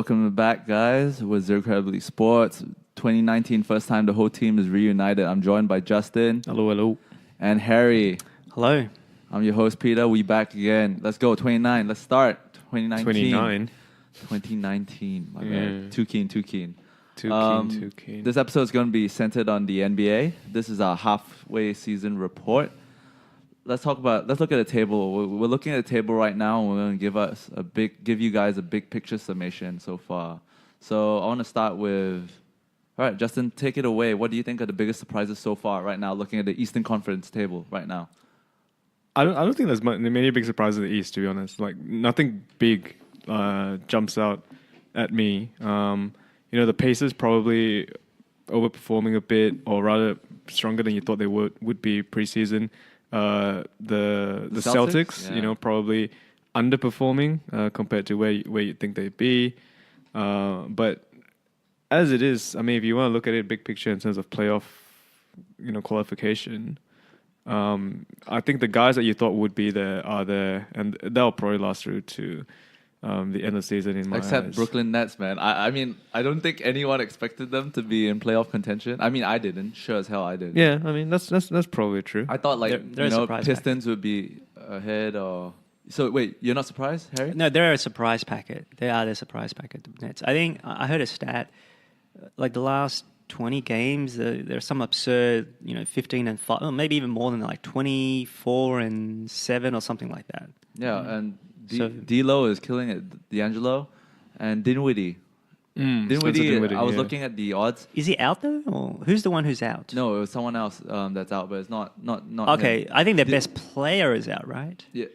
welcome back, guys, with Zero Credibility Sports. 2019, first time the whole team is reunited. I'm joined by Justin. Hello. And Harry. Hello. I'm your host, Peter. We back again. Let's go, 29. Let's start. 2019. 2019. My bad. Too keen. Too keen. This episode is going to be centered on the NBA. This is our halfway season report. Let's look at the table. We're looking at the table right now, and we're going to give you guys a big picture summation so far. So I want to start with, all right, Justin, take it away. What do you think are the biggest surprises so far right now, looking at the Eastern Conference table right now? I don't think there's many big surprises in the East, to be honest. Like, nothing big jumps out at me. The Pacers probably overperforming a bit, or rather stronger than you thought they would be preseason. The Celtics, yeah. Probably underperforming compared to where you think they'd be. But as it is, I mean, if you want to look at it big picture in terms of playoff, qualification, I think the guys that you thought would be there are there, and they'll probably last through to the end of the season in my eyes. Except Brooklyn Nets, man. I mean, I don't think anyone expected them to be in playoff contention. I mean, I didn't. Sure as hell I did. Yeah, I mean, that's probably true. I thought, they're Pistons would be ahead or... So, wait, you're not surprised, Harry? No, they're a surprise packet. They are the surprise packet, the Nets. I think I heard a stat, like the last 20 games, there's some absurd, 15 and 5, or maybe even more than that, like 24 and 7 or something like that. Yeah, and D'Lo is killing it, D'Angelo, and Dinwiddie. Dinwiddie, I was looking at the odds. Is he out though, or who's the one who's out? No, it was someone else that's out, but it's not. Okay, him. I think their best player is out, right? Yeah.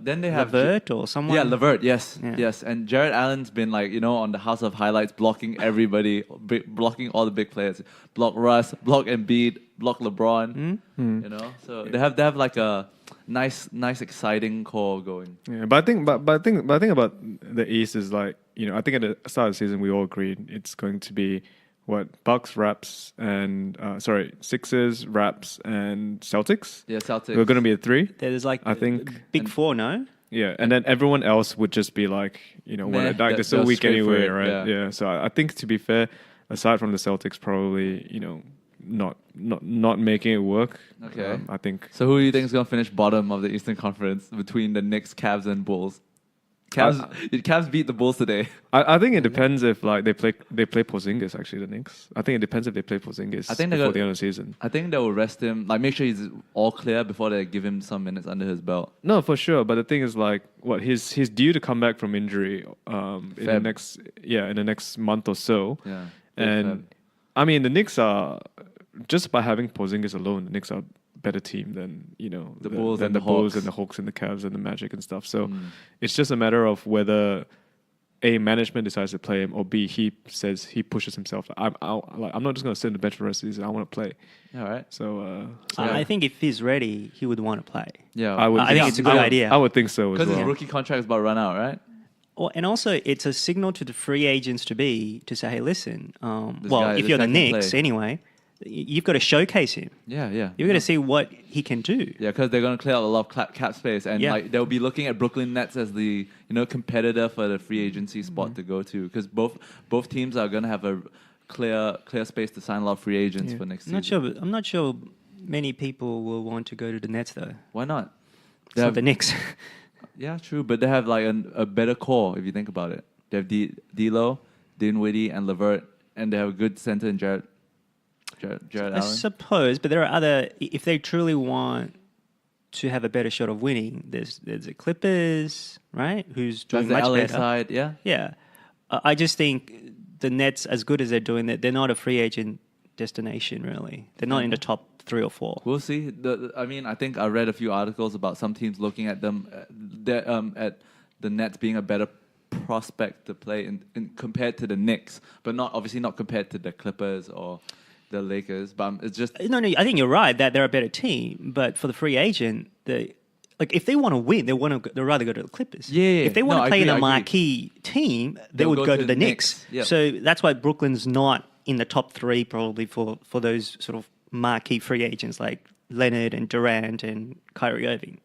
Then they have LeVert or someone. Yeah, LeVert. Yes. And Jared Allen's been on the House of Highlights, blocking everybody, blocking all the big players. Block Russ, block Embiid, block LeBron. So they have like a nice, exciting core going. Yeah, but I think about the East is like, I think at the start of the season we all agreed it's going to be Bucks, Raps, and Sixers, Raps, and Celtics. Yeah, Celtics. We're going to be at 3. There's like I think big 4, no? Yeah, and then everyone else would just be like, they're so weak anyway, right? Yeah. So I think, to be fair, aside from the Celtics, probably not making it work. Okay. I think. So who do you think is going to finish bottom of the Eastern Conference between the Knicks, Cavs, and Bulls? Cavs beat the Bulls today. I think it depends if they play Porzingis, actually, the Knicks. I think it depends if they play Porzingis before the end of the season. I think they will rest him, make sure he's all clear before they give him some minutes under his belt. No, for sure. But the thing is, he's due to come back from injury in the next month or so. Yeah. And I mean, the Knicks are, just by having Porzingis alone, the Knicks are better team than the Bulls and the Hawks. Bulls and the Hawks and the Cavs and the Magic and stuff. So it's just a matter of whether A, management decides to play him, or B, he says he pushes himself. I'm not just going to sit on the bench for the rest of the season. I want to play. All right. So I think if he's ready, he would want to play. Yeah, I think it's a good idea. I would think so as well. Because his rookie contract is about to run out, right? And also, it's a signal to the free agents to say, hey, listen, if you're the Knicks anyway, you've got to showcase him. Yeah. You've got to see what he can do. Yeah, because they're going to clear out a lot of cap space, and they'll be looking at Brooklyn Nets as the competitor for the free agency spot to go to, because both teams are going to have a clear space to sign a lot of free agents for next season. I'm not sure many people will want to go to the Nets though. Why not? They have the Knicks. Yeah, true, but they have a better core if you think about it. They have D'Lo, Dinwiddie, and LeVert, and they have a good center in Jared Allen. I suppose, but there are other. If they truly want to have a better shot of winning, there's the Clippers, right? Who's doing That's the much LA better. side, yeah. Yeah, I just think the Nets, as good as they're doing, they're not a free agent destination. Really, they're not in the top 3 or 4. We'll see. I think I read a few articles about some teams looking at them, at the Nets being a better prospect to play in compared to the Knicks, but not compared to the Clippers or the Lakers. But it's just no. I think you're right that they're a better team, but for the free agent, if they want to win, they'd rather go to the Clippers. Yeah. If they want to play in a marquee team, they would go to the Knicks. Yep. So that's why Brooklyn's not in the top 3 probably for those sort of marquee free agents like Leonard and Durant and Kyrie Irving.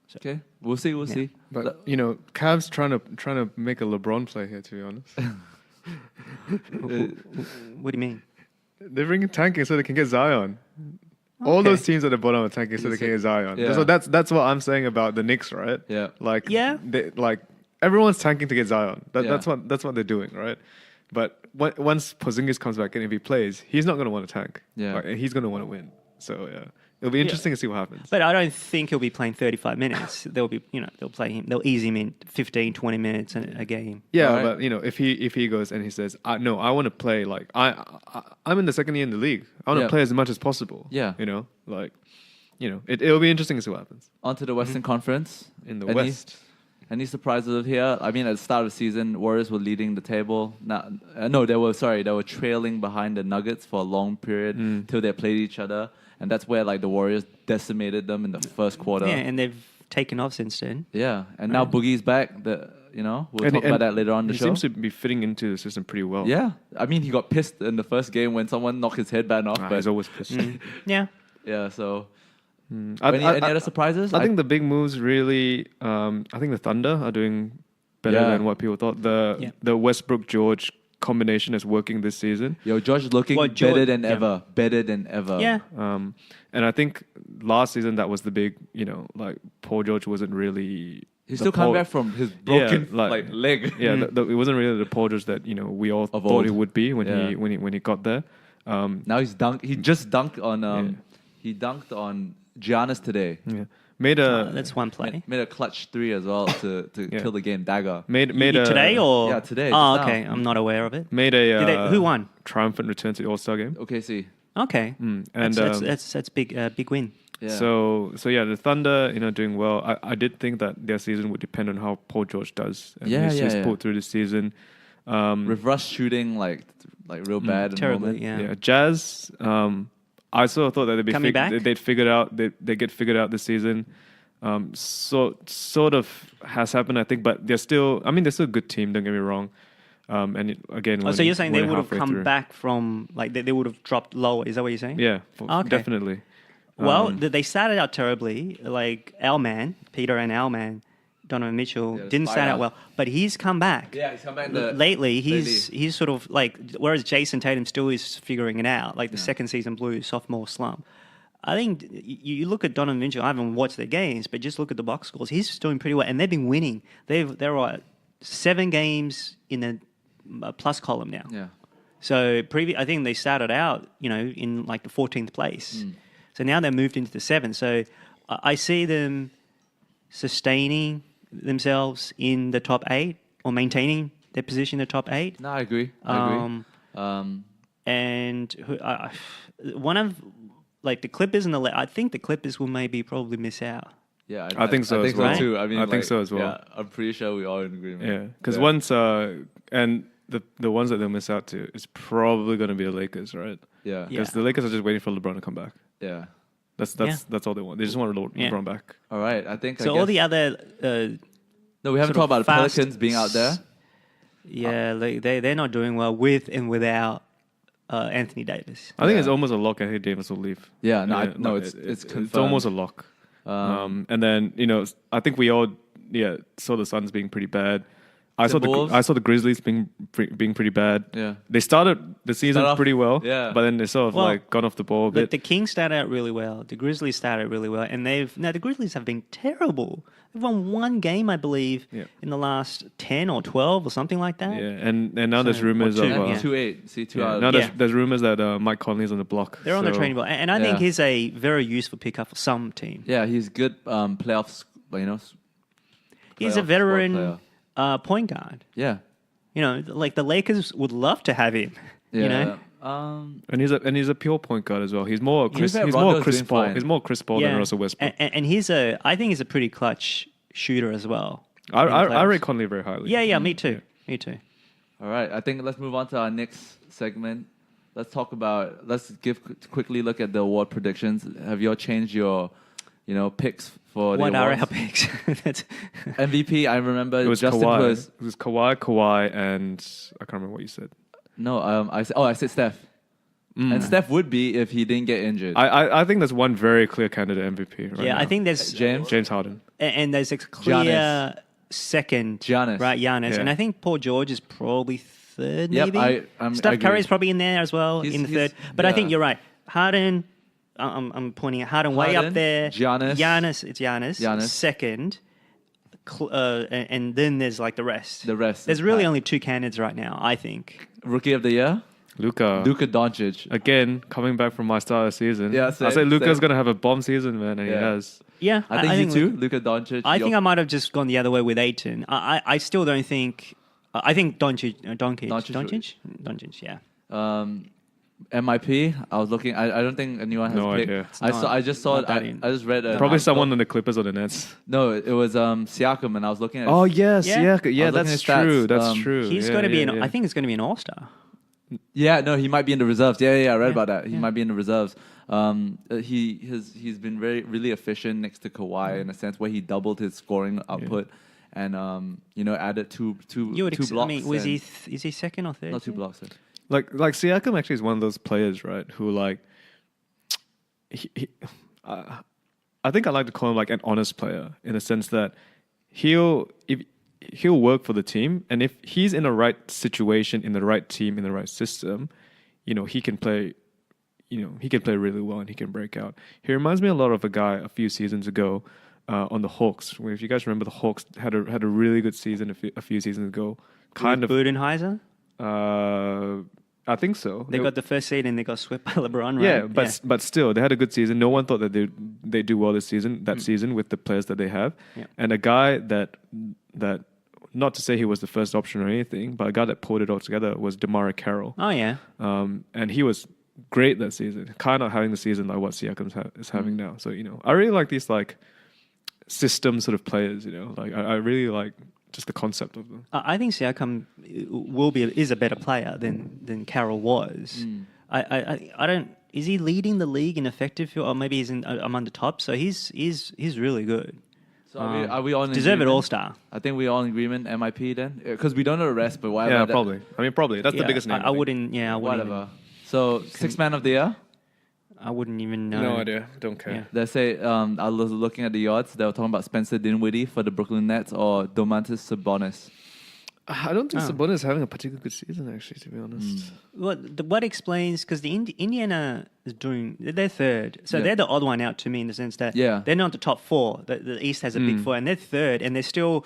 So. Okay, we'll see. We'll see. But you know, Cavs trying to make a LeBron play here. To be honest, What do you mean? they're bringing tanking so they can get Zion. All Okay. those teams at the bottom are tanking so they can get Zion. Yeah. So that's what I'm saying about the Knicks, right? Yeah. Like Yeah. like everyone's tanking to get Zion. Yeah. That's what they're doing, right? But once Porzingis comes back and if he plays, he's not going to want to tank. Yeah. Like, he's going to want to win. So yeah, it'll be interesting to see what happens. But I don't think he'll be playing 35 minutes. They'll play him. They'll ease him in 15, 20 minutes a game. Yeah, Alright. but you know, if he goes and he says, "No, I want to play like I'm in the second year in the league. I want to Yeah. play as much as possible." Yeah. you know, like it'll be interesting to see what happens Onto the Western Conference. in the Any- West. Any surprises here? I mean, at the start of the season, Warriors were leading the table. They were trailing behind the Nuggets for a long period till they played each other, and that's where like the Warriors decimated them in the first quarter. Yeah, and they've taken off since then. Yeah, and now Boogie's back. We'll talk about that later on in the He show. seems to be fitting into the system pretty well. Yeah, I mean, he got pissed in the first game when someone knocked his headband off. But He's always pissed. Yeah. yeah, so I any other surprises? I think the big moves really. I think the Thunder are doing better Yeah. than what people thought. The Westbrook George combination is working this season. George is looking Well, better George- than yeah. ever. Better than ever. Yeah. And I think last season that was the big. Like Paul George wasn't really. He's the still coming Paul- back from his broken like- leg. Yeah, it wasn't really the Paul George that we all Of thought old. he would be when Yeah. he got there. Now he's dunked. He just dunked on. Yeah. He dunked on Giannis today. Yeah, made a That's one play. Made a clutch 3 as well to Yeah. kill the game. Dagger. made a Today or Yeah, today, Oh, just okay. now. I'm not aware of it. made a Who won? triumphant return to the All-Star game. Okay, see. Okay, And that's big win. Yeah. So yeah, the Thunder, doing well. I did think that their season would depend on how Paul George does. And he's pulled through the season. With Russ shooting like real bad in the Terribly, moment. yeah. Jazz. I sort of thought that Coming back? they'd figured out they get figured out this season. Sort of has happened, I think, but they're still. I mean, they're still a good team. Don't get me wrong. Again, So you're saying they when would have halfway come through. back from they would have dropped lower? Is that what you're saying? Yeah, Okay. definitely. Well, they started out terribly. Like Peter and Our Man, Donovan Mitchell Yeah, didn't start spiral. out well, but he's come back. Yeah, he's come back. Lately, he's sort of like, whereas Jason Tatum still is figuring it out, like the second season blues, sophomore slump. I think you look at Donovan Mitchell. I haven't watched their games, but just look at the box scores. He's doing pretty well, and they've been winning. They're 7 games in the plus column now. Yeah. So I think they started out, in like the 14th place. So now they're moved into the 7th. So I see them sustaining themselves in the top 8 or maintaining their position in the top 8. No, I agree. And one of like the Clippers and I think the Clippers will probably miss out. Yeah, I think so I as think well. so too. I mean, I think so as well. Yeah, I'm pretty sure we all in agreement. Yeah, because Yeah. once and the ones that they'll miss out to is probably going to be the Lakers, right? Yeah. Yeah. Because the Lakers are just waiting for LeBron to come back. Yeah. That's all they want. They just want LeBron back. All right. I think. So I all guess- the other No, we haven't sort talked of about the fast- Pelicans being out there. they're not doing well with and without Anthony Davis. I think Yeah. it's almost a lock. Anthony Davis will leave. Yeah. No. like, It's confirmed. It's almost a lock. And then I think we all saw the Suns being pretty bad. I saw Timberwolves? the Grizzlies being pretty bad. Yeah. They started the season Start off- pretty well, yeah. but then they sort of Well, gone off the ball a But bit. the Kings started out really well. The Grizzlies started really well, and the Grizzlies have been terrible. They've won 1 game, I believe, Yeah. in the last 10 or 12 or something like that. Yeah, and now there's So, rumors or of two, yeah. 2-8. See, 2 yeah, out. now Yeah. there's rumors that Mike Conley's on the block. They're on the so- training ball, and I think Yeah. he's a very useful pickup for some team. Yeah, he's good playoffs. He's playoff a veteran squad point guard. Yeah. Like the Lakers would love to have him. Yeah. And he's a pure point guard as well. He's more Chris. fair, He's Rondo's more Chris doing Paul. fine. He's more Chris Paul than Russell Westbrook. And I think he's a pretty clutch shooter as well. I in the I playoffs. rate Conley very highly. Yeah, me too. Me too. All right. I think let's move on to our next segment. Let's quickly look at the award predictions. Have you all changed your, picks for What the are awards? our picks? MVP? I remember It was Justin Kawhi. was It was Kawhi, and I can't remember what you said. no. I said Steph, and Steph would be if he didn't get injured. I think there's one very clear candidate MVP. Right Yeah, now. I think there's James. James Harden. and there's a clear second, Giannis. right? Giannis, Yeah. and I think Paul George is probably third. Yep, Maybe I Steph agree. Curry's probably in there as well in the third. But I think you're right. Harden, I'm pointing at Harden way up Harden, there. Giannis. It's Giannis. Giannis. Second. And then there's like the rest. The rest. There's is really packed. only two candidates right now, I think. Rookie of the year, Luka. Luka Doncic. Again, coming back from my start of the season. Yeah, I same, say Luka's same. going to have a bomb season, man, and he Yeah. has. Yeah, I think you too, Luka Doncic. I think I might have just gone the other way with Ayton. I still don't think. I think Doncic, yeah. MIP. I was looking. I don't think anyone has No picked. idea. I just saw it. not that I in. just read it. Probably someone on the Clippers or the Nets. No, it was Siakam, and I was looking at. Oh, yes. Yeah. Yeah, I was looking that's at stats. true. That's true. He's Yeah, going to be. yeah, yeah. I think it's going to be an All-Star. Yeah, no, he might be in the reserves. Yeah, I read about that. He yeah. might be in the reserves. He's been really efficient next to Kawhi in a sense where he doubled his scoring output and added two blocks. I mean, was and- is he second or third? not 2 blocks? Sir. Like Siakam actually is one of those players, right? Who like, I think I like to call him like an honest player in the sense that he'll work for the team, and if he's in the right situation, in the right team, in the right system, he can play. He can play really well and he can break out. He reminds me a lot of a guy a few seasons ago on the Hawks. Where if you guys remember, the Hawks had a really good season a few seasons ago. Kind of. Budenholzer. I think so. They got the first seed and they got swept by LeBron. Right? Yeah, but still, they had a good season. No one thought that they do well this season. Season with the players that they have, and a guy that not to say he was the first option or anything, but a guy that pulled it all together was DeMar Carroll. Oh yeah. And he was great that season. Kind of having the season like what Siakam is having now. So I really like these like system sort of players. Like I really like just the concept of them. I think Siakam is a better player than Carroll was. I don't. Is he leading the league in effective field, or maybe he's among the top? So he's really good. So are we all in deserved agreement? All-Star? I think we're all in agreement. MIP then, because we don't know the rest. But why? Yeah, probably. I mean, probably that's the biggest name. I wouldn't. Yeah, I wouldn't. Whatever. So sixth man of the year. I wouldn't even know. No idea. Don't care. Yeah. They say I was looking at the odds. They were talking about Spencer Dinwiddie for the Brooklyn Nets or Domantas Sabonis. I don't think Sabonis is having a particularly good season, actually, to be honest. What explains, because the Indiana is they're third, so they're the odd one out to me in the sense that they're not the top four. The East has a big four, and they're third, and they're still.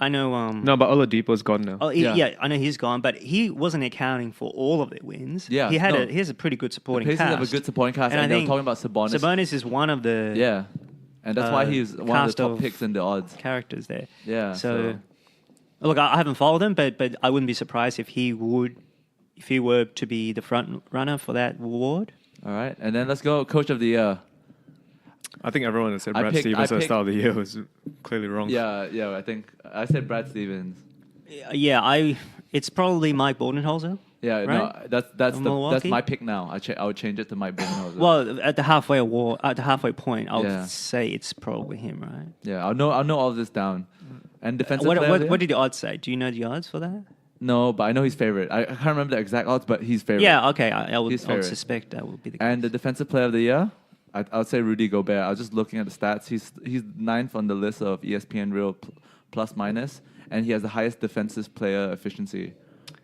I know. No, but Oladipo's gone now. Oh, yeah, I know he's gone, but he wasn't accounting for all of their wins. Yeah, he has a pretty good supporting the Pacers cast. have a good supporting cast, and I they were think talking about Sabonis. Sabonis is one of the And that's why he's one of cast the top of picks in the odds. characters there. Yeah. So, look, I haven't followed him, but I wouldn't be surprised if he were to be the front runner for that award. All right, and then let's go Coach of the Year. I think everyone that said I Brad picked- Stevens I at the picked- start of the year was clearly wrong. Yeah. I think I said Brad Stevens. Yeah, it's probably Mike Budenholzer. Yeah, Right? no, that's Milwaukee? my pick now. I would change it to Mike Budenholzer. Well, at the halfway point, I would Yeah. say it's probably him, right? Yeah, I'll know all of this down. And defensive player. of the year? What did the odds say? Do you know the odds for that? No, but I know he's favorite. I can't remember the exact odds, but he's favorite. Yeah, okay. I would He's favorite. suspect that would be the case. And the defensive player of the year, I would say Rudy Gobert. I was just looking at the stats. He's ninth on the list of ESPN Real plus minus, and he has the highest defensive player efficiency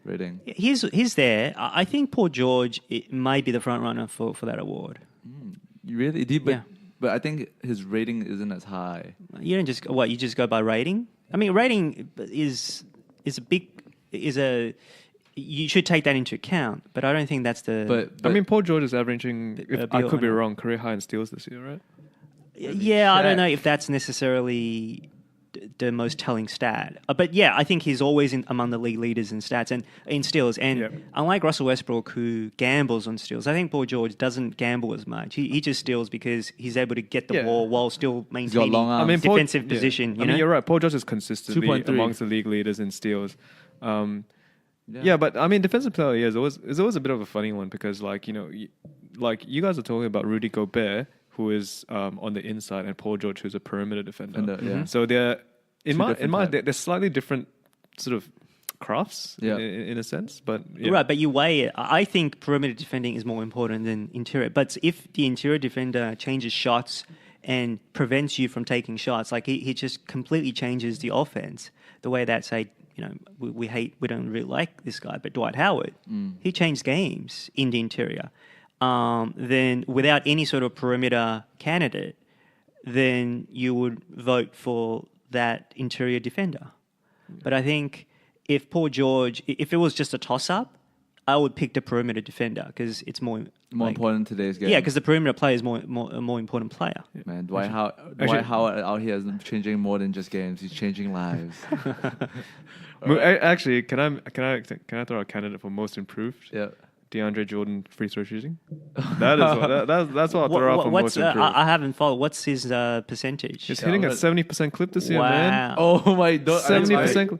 rating. He's there. I think Paul George might be the front runner for that award. You really? Yeah. But I think his rating isn't as high. You don't just you just go by rating. I mean, rating is you should take that into account, but I don't think that's the. But I mean, Paul George is averaging, if I could be BO. wrong, career high in steals this year, right? Yeah, I don't Shaq. know if that's necessarily the most telling stat. But yeah, I think he's always among the league leaders in stats and in steals. And unlike Russell Westbrook, who gambles on steals, I think Paul George doesn't gamble as much. He just steals because he's able to get the ball while still maintaining long arms. I mean, defensive position. I mean, you're right. Paul George is consistently 2.3. amongst the league leaders in steals. Yeah, but I mean, defensive player of the year is always a bit of a funny one because, like, you guys are talking about Rudy Gobert, who is on the inside, and Paul George, who's a perimeter defender. So they're they're slightly different sort of crafts in a sense, but Right, but you weigh it. I think perimeter defending is more important than interior. But if the interior defender changes shots and prevents you from taking shots. Like he just completely changes the offense. The way that, say, we don't really like this guy, but Dwight Howard, he changed games in the interior. Then without any sort of perimeter candidate, then you would vote for that interior defender. But I think if Paul George, if it was just a toss-up, I would pick the perimeter defender because it's more important in today's game. Yeah, because the perimeter player is a more important player. Man, Dwight Howard out here isn't changing more than just games. He's changing lives. Actually, can I throw a candidate for most improved? Yeah. DeAndre Jordan free throw shooting. That's what I'll throw out for most improved. I haven't followed. What's his percentage? He's hitting a 70% clip this year, man. Oh my god, 70%.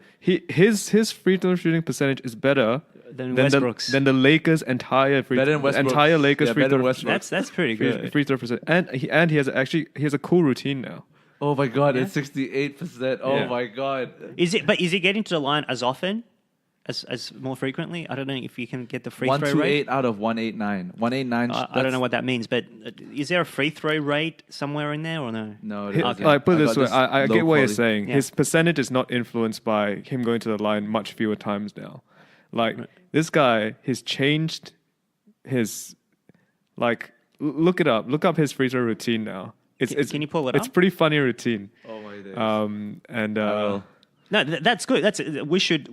His free throw shooting percentage is better than Westbrook's. Than the Lakers' entire free throw. Entire Lakers free throw. That's pretty good. Free throw percent, and he has a cool routine now. Oh my god, it's 68%. Oh my god. Is he getting to the line as often? As more frequently? I don't know if you can get the free throw rate. 128 out of 189. 189. I don't know what that means, but is there a free throw rate somewhere in there or no? No. Put it this way, I get what you're saying. Yeah. His percentage is not influenced by him going to the line much fewer times now. This guy, he's changed his, look it up. Look up his free throw routine now. Can you pull it up? It's a pretty funny routine. Oh my days. No, that's good. We should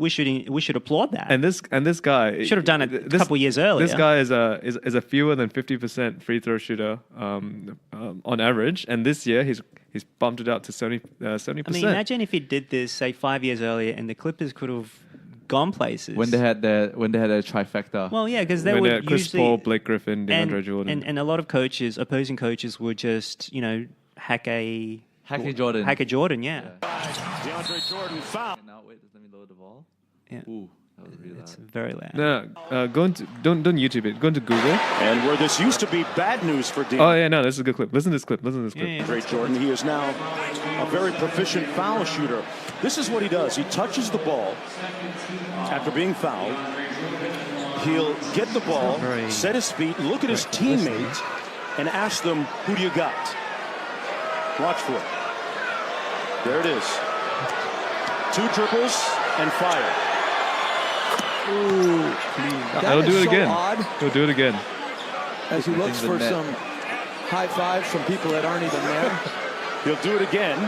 applaud that. And this guy should have done it a couple years earlier. This guy is a fewer than 50% free throw shooter on average, and this year he's bumped it up to 70%. I mean, imagine if he did this, say, 5 years earlier, and the Clippers could have gone places when they had their trifecta. Well, yeah, because they would Chris usually Paul, Blake Griffin, DeAndre Jordan, and a lot of opposing coaches would just hack a Jordan, yeah. DeAndre Jordan foul. Now wait, let me load the ball. Yeah. Ooh, that was really loud. It's very loud. No, don't YouTube it. Go into Google. And where this used to be bad news for DeAndre. Oh yeah, no, this is a good clip. Listen to this clip. DeAndre Jordan, he is now a very proficient foul shooter. This is what he does. He touches the ball after being fouled. He'll get the ball, set his feet, look at his teammates, and ask them, "Who do you got?" Watch for it. There it is. 2 dribbles and fire. Ooh, He'll do it again. Odd. He'll do it again. As he looks for some high fives from people that aren't even there. He'll do it again.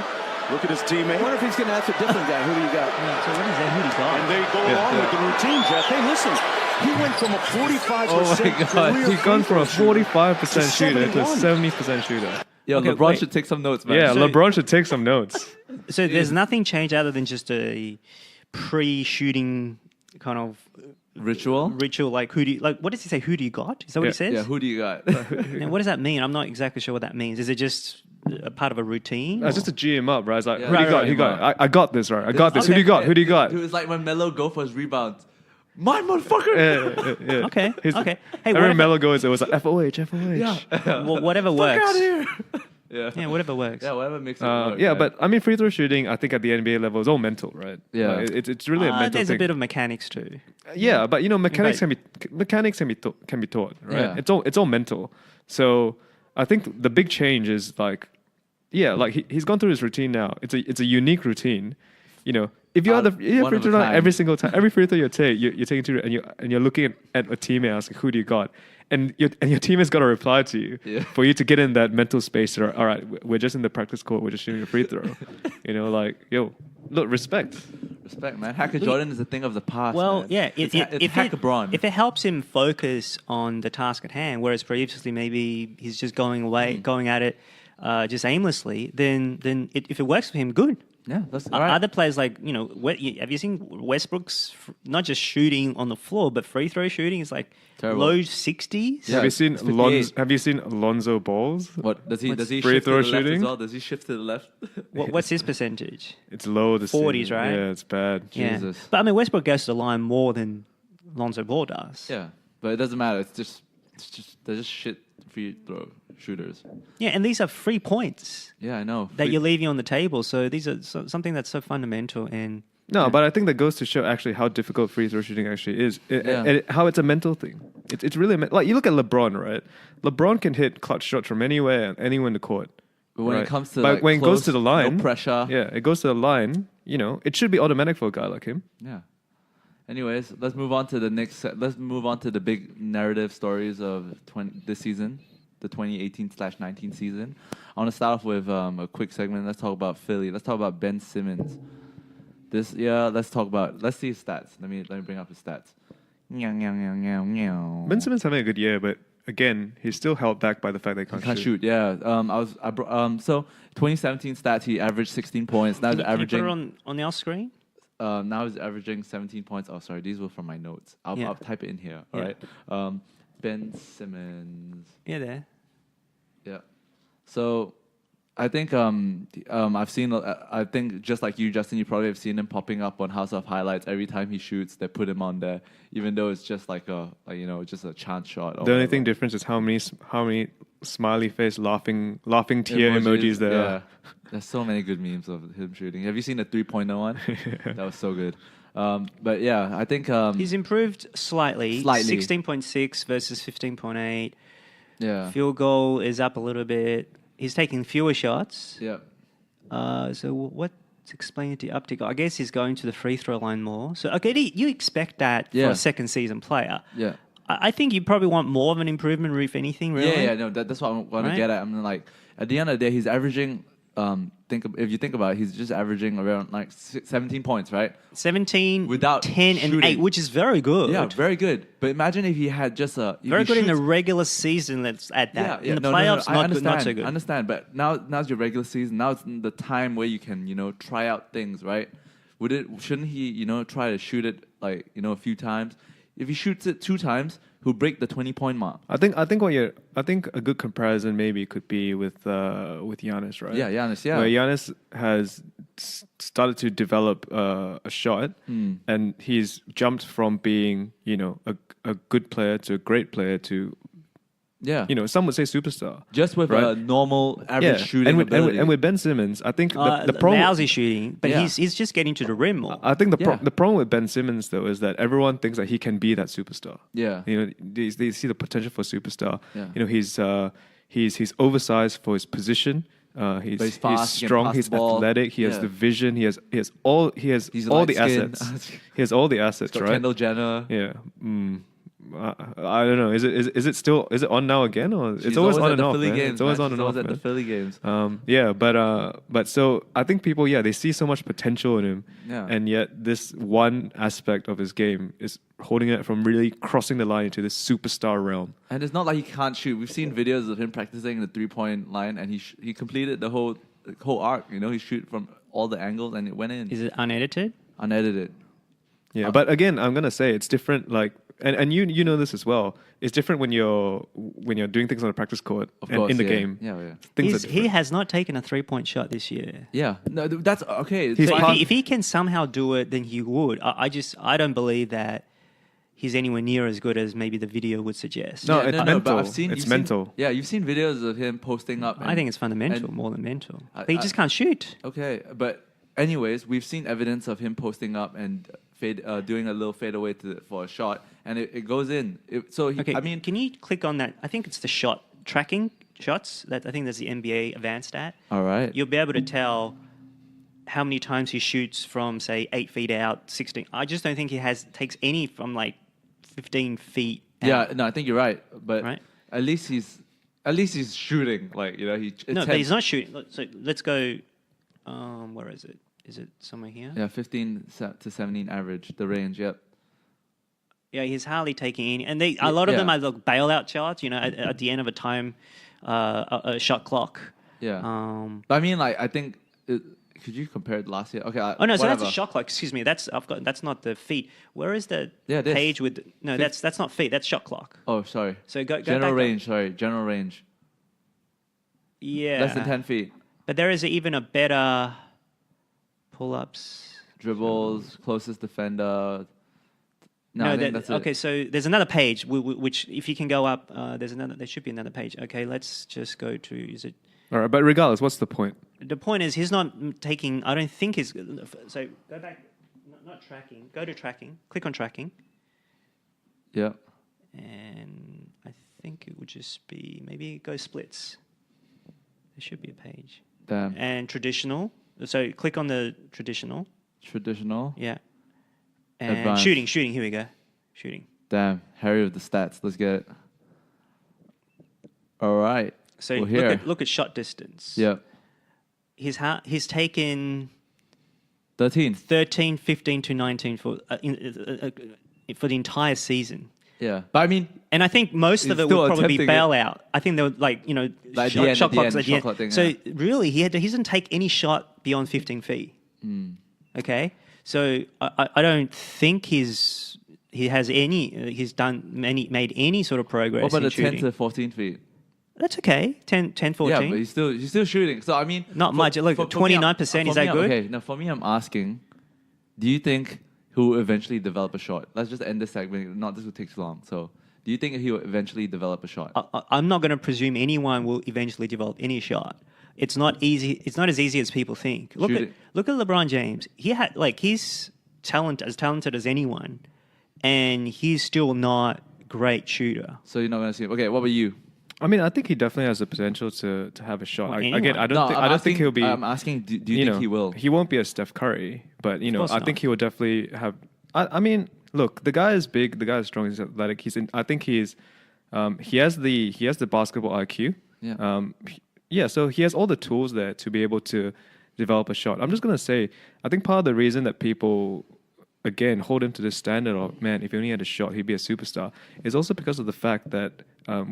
Look at his teammate. I wonder if he's going to ask a different guy. Who do you got? So what is that? Who do you got? And they go along with the routine, Jeff. Hey, listen. He went from a 45% career He's gone from a 45% shooter to a 71. 70% shooter. Yo, Okay, LeBron wait. should take some notes, man. Yeah, So- LeBron should take some notes. So there's nothing changed other than just a pre-shooting kind of Ritual? like what does he say? Who do you got? Is that what he says? Yeah, who do you got? Now, what does that mean? I'm not exactly sure what that means. Is it just a part of a routine? It's just to G him up, right? It's like, Yeah. who do you got? Right, Who got? I got this, right? I got this. Who do you got? Who do you got? It was like when Melo go for his rebounds. My motherfucker! Yeah. Okay. Okay. Hey, I remember Melo goes, it was like FOH. Yeah. whatever Fuck works. out of here! Yeah, whatever works. Yeah, whatever makes it work. Yeah, man. but I mean, free throw shooting, I think at the NBA level is all mental, right? Yeah. Like, it's really a mental There's thing. a bit of mechanics too. Yeah, but mechanics But- can be taught, right? Yeah. It's all mental. So I think the big change is he's gone through his routine now. It's a unique routine. If you're One free of a throw line kind. every single time, every free throw you're taking to and you're looking at a teammate asking who do you got, and your teammate's got to reply to you for you to get in that mental space. All right, we're just in the practice court. We're just shooting a free throw. Look, respect. Respect, man. Hacker Jordan is a thing of the past. Well, man. yeah. It's Hacker LeBron. If it helps him focus on the task at hand, whereas previously maybe he's just going at it just aimlessly, then if it works for him, good. Yeah, that's all right. Other players have you seen Westbrook's not just shooting on the floor, but free throw shooting is like Terrible. low 60s? Yeah, Have you seen 58. Alonzo Balls? What does he free shift throw to the left shooting? as well? Does he shift to the left? What's his percentage? It's low. The 40s, right? Yeah, it's bad. Yeah. Jesus. But I mean, Westbrook goes to the line more than Lonzo Ball does. Yeah, but it doesn't matter. It's just they're just shit free throw shooters. Yeah, and these are 3 points Yeah, I know. that you're leaving on the table. So these are something that's so fundamental. And No, but I think that goes to show actually how difficult free throw shooting actually is, and how it's a mental thing. It's really like you look at LeBron, right? LeBron can hit clutch shots from anywhere in the court. But when right? it comes to but like when it close, goes to the line, no pressure. yeah, it goes to the line. You know, it should be automatic for a guy like him. Yeah. Anyways, let's move on to the next. Let's move on to the big narrative stories of this season, the 2018/19 season. I want to start off with a quick segment. Let's talk about Philly. Let's talk about Ben Simmons. Let's see his stats. Let me bring up his stats. Ben Simmons having a good year, but again, he's still held back by the fact they can't shoot. Yeah. So 2017 stats. He averaged 16 points. Now he's Can you averaging. put it on our screen? Now he's averaging 17 points. Oh, sorry, these were from my notes. I'll type it in here. All right. Ben Simmons. Yeah, there. Yeah. So, I think I've seen. I think just like you, Justin, you probably have seen him popping up on House of Highlights every time he shoots. They put him on there, even though it's just like just a chance shot. The only thing different is how many smiley face laughing tear emojis there are. There's so many good memes of him shooting. Have you seen the 3.0 one? That was so good. But yeah, I think he's improved slightly. 16.6 versus 15.8. Yeah. Field goal is up a little bit. He's taking fewer shots. Yeah. So what's explaining the uptick? I guess he's going to the free throw line more. So okay, you expect that for a second season player. Yeah. I think you probably want more of an improvement, if anything. Really. Yeah. No, that's what I want to get at. I'm like, at the end of the day, he's averaging. If you think about it, he's just averaging around like 17 points, right? 17, without 10, shooting. and 8, which is very good. Yeah, very good. But imagine if he had just very good in the regular season. Let's add that. In the playoffs, not so good. I understand, but now's your regular season. Now it's the time where you can try out things, right? Shouldn't he try to shoot it like a few times? If he shoots it 2 times, he'll break the 20-point mark. I think a good comparison maybe could be with Giannis, right? Yeah, Giannis. Yeah, where Giannis has started to develop a shot, and he's jumped from being a good player to a great player to some would say superstar. Just with a normal average shooting ability. And with Ben Simmons, I think the problem... Lousy shooting, but he's just getting to the rim more. I think the problem with Ben Simmons, though, is that everyone thinks that he can be that superstar. Yeah. They see the potential for superstar. Yeah. He's oversized for his position. He's fast, he's strong. He's athletic. He has the vision. He has all the assets. He has all the assets, right? Kendall Jenner. Yeah. I don't know. Is it still on now again, or it's always on and off? It's always on and off. At the Philly games. But so I think people, they see so much potential in him, and yet this one aspect of his game is holding it from really crossing the line into this superstar realm. And it's not like he can't shoot. We've seen videos of him practicing the 3-point line, and he completed the whole arc. He shoot from all the angles, and it went in. Is it unedited? Unedited. Yeah, but again, I'm gonna say it's different. Like, and you know this as well. It's different when you're doing things on a practice court and in the game. Yeah. He has not taken a 3-point shot this year. Yeah, no, that's okay. If he can somehow do it, then he would. I don't believe that he's anywhere near as good as maybe the video would suggest. No, it's mental. But it's mental. You've seen videos of him posting up. I think it's fundamental more than mental. But he just can't shoot. Okay, but anyways, we've seen evidence of him posting up and doing a little fadeaway for a shot, and it goes in. Can you click on that? I think it's the shot tracking shots. I think that's the NBA advanced stat. All right. You'll be able to tell how many times he shoots from, say, 8 feet out, 16. I just don't think he takes any from like 15 feet out. Yeah, no, I think you're right. But at least he's shooting. Like, but he's not shooting. So let's go. Where is it? Is it somewhere here? Yeah, 15 to 17 average, the range, yep. Yeah, he's hardly taking any. And a lot of them are like bailout charts, at the end of a time, a shot clock. Yeah. But I mean, like, I think, could you compare it last year? Okay. So that's a shot clock. Excuse me. That's not the feet. Where is the page with? No, that's not feet. That's shot clock. Oh, sorry. So go general back range. Sorry, general range. Yeah. Less than 10 feet. But there is even a better pull-ups, dribbles, closest defender. No, that's okay. it. So there's another page which, if you can go up, there should be another page. Okay, let's just go to. Is it? All right, but regardless, what's the point? The point is he's not taking. I don't think he's. So go back. Not tracking. Go to tracking. Click on tracking. Yeah. And I think it would just be maybe go splits. There should be a page. Damn. And traditional. So click on the traditional. Traditional. Yeah. And Advanced. shooting. Here we go. Shooting. Damn. Harry with the stats. Let's get it. All right. So We're look at shot distance. Yeah. He's taken 13. 13, 15 to 19 for the entire season. Yeah. But I mean, And I think most of He's it still would probably be attempting it. bailout. I think they were Like at the end, shot clocks shot clock thing, So yeah. really, he doesn't take any shot beyond 15 feet. Okay, so I don't think he's made any sort of progress. what about in the 10 shooting. to 14 feet? That's okay. 10, 14. Yeah, but he's still shooting. So I mean, Not much. Look, 29%, is that good? Okay, now for me, I'm asking, do you think he will eventually develop a shot? Let's just end this segment. Not this will take too long. So, do you think he will eventually develop a shot? I'm not going to presume anyone will eventually develop any shot. It's not easy. It's not as easy as people think. Look at LeBron James. He's talented as anyone, and he's still not a great shooter. So you're not going to see him. Okay, what about you? I mean, I think he definitely has the potential to have a shot. Well, Again, anyone. I don't think he'll be. I'm asking, do you think he will? He won't be a Steph Curry, but course I not. think he will definitely have. I mean, look, the guy is big, the guy is strong, he's athletic. I think he has the basketball IQ. Yeah. So he has all the tools there to be able to develop a shot. I'm just gonna say, I think part of the reason that people again hold him to this standard of, man, if he only had a shot, he'd be a superstar, is also because of the fact that,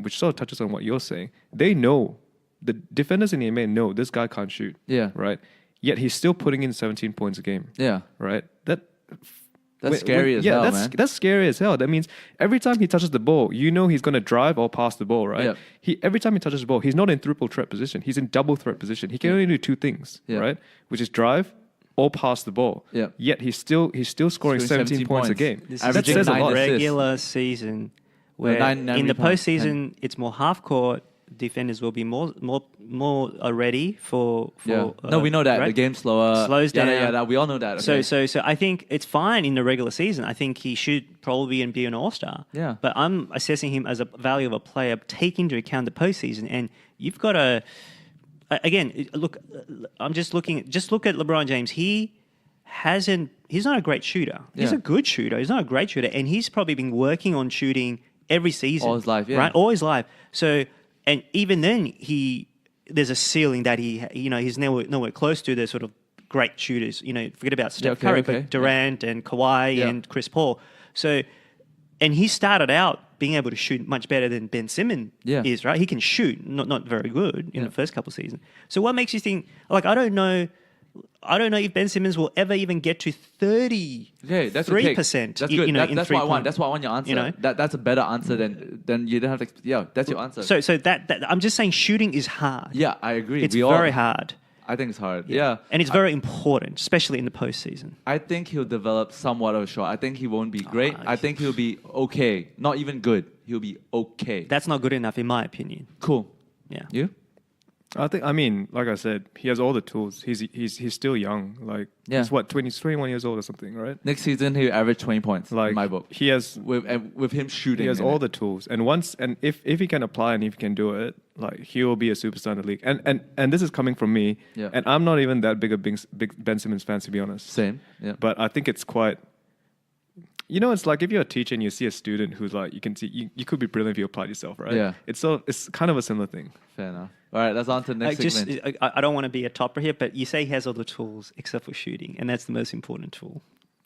which sort of touches on what you're saying. They know, the defenders in the NBA know this guy can't shoot. Yeah. Right. Yet he's still putting in 17 points a game. Yeah. Right. That's scary as hell, man. That's scary as hell. That means every time he touches the ball, he's going to drive or pass the ball, right? Yep. Every time he touches the ball, he's not in triple threat position. He's in double threat position. He can only do two things, right? Which is drive or pass the ball. Yep. Yet he's still scoring 17 points a game. This That Averaging says a 9 lot. assists. regular season, where nine in the points, postseason it's more half court. Defenders will be more ready for. No, we know that right? the game's slower. Slows down. Yeah, we all know that. Okay. So I think it's fine in the regular season. I think he should probably be an all-star. Yeah. But I'm assessing him as a value of a player, take into account the postseason, and you've got to. Again, look. I'm just looking. Just look at LeBron James. He's not a great shooter. He's Yeah. a good shooter. He's not a great shooter, and he's probably been working on shooting every season All his life, yeah. right? All his life. So, and even then, there's a ceiling that he's nowhere close to the sort of great shooters. Forget about Steph Curry, but Durant and Kawhi and Chris Paul. So, and he started out being able to shoot much better than Ben Simmons is, right? He can shoot, not very good in the first couple of seasons. So, what makes you think? Like, I don't know if Ben Simmons will ever even get to 33%. That's good. That's what I want. That's what I want your answer. That's a better answer than you don't have to. Yeah, that's your answer. So that I'm just saying, shooting is hard. Yeah, I agree. It's very hard. I think it's hard. Yeah. And it's very important, especially in the postseason. I think he'll develop somewhat of a shot. I think he won't be great. I think he'll be okay. Not even good. He'll be okay. That's not good enough, in my opinion. Cool. Yeah. You? I mean, like I said, he has all the tools. He's still young. Like, he's 21 years old or something, right? Next season, he'll average 20 points in my book. He has with him shooting. He has all the tools, and if he can apply and if he can do it, like, he will be a superstar in the league. And this is coming from me, and I'm not even that big a big Ben Simmons fan, to be honest. Same, yeah. But I think it's quite. It's like if you're a teacher and you see a student who's like, you can see you could be brilliant if you applied yourself, right? Yeah. It's kind of a similar thing. Fair enough. All right, let's on to the next segment. I don't want to be a topper here, but you say he has all the tools except for shooting, and that's the most important tool.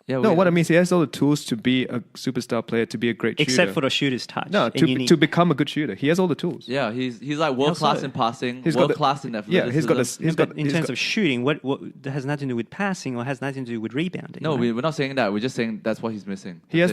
Yeah, no, what I mean is he has all the tools to be a superstar player, to be a great shooter. Except for the shooter's touch. No, to become a good shooter. He has all the tools. Yeah, he's like world class in passing, world class in athleticism. Yeah, he's got in terms of shooting, what has nothing to do with passing or has nothing to do with rebounding. No, right? we're not saying that. We're just saying that's what he's missing. He has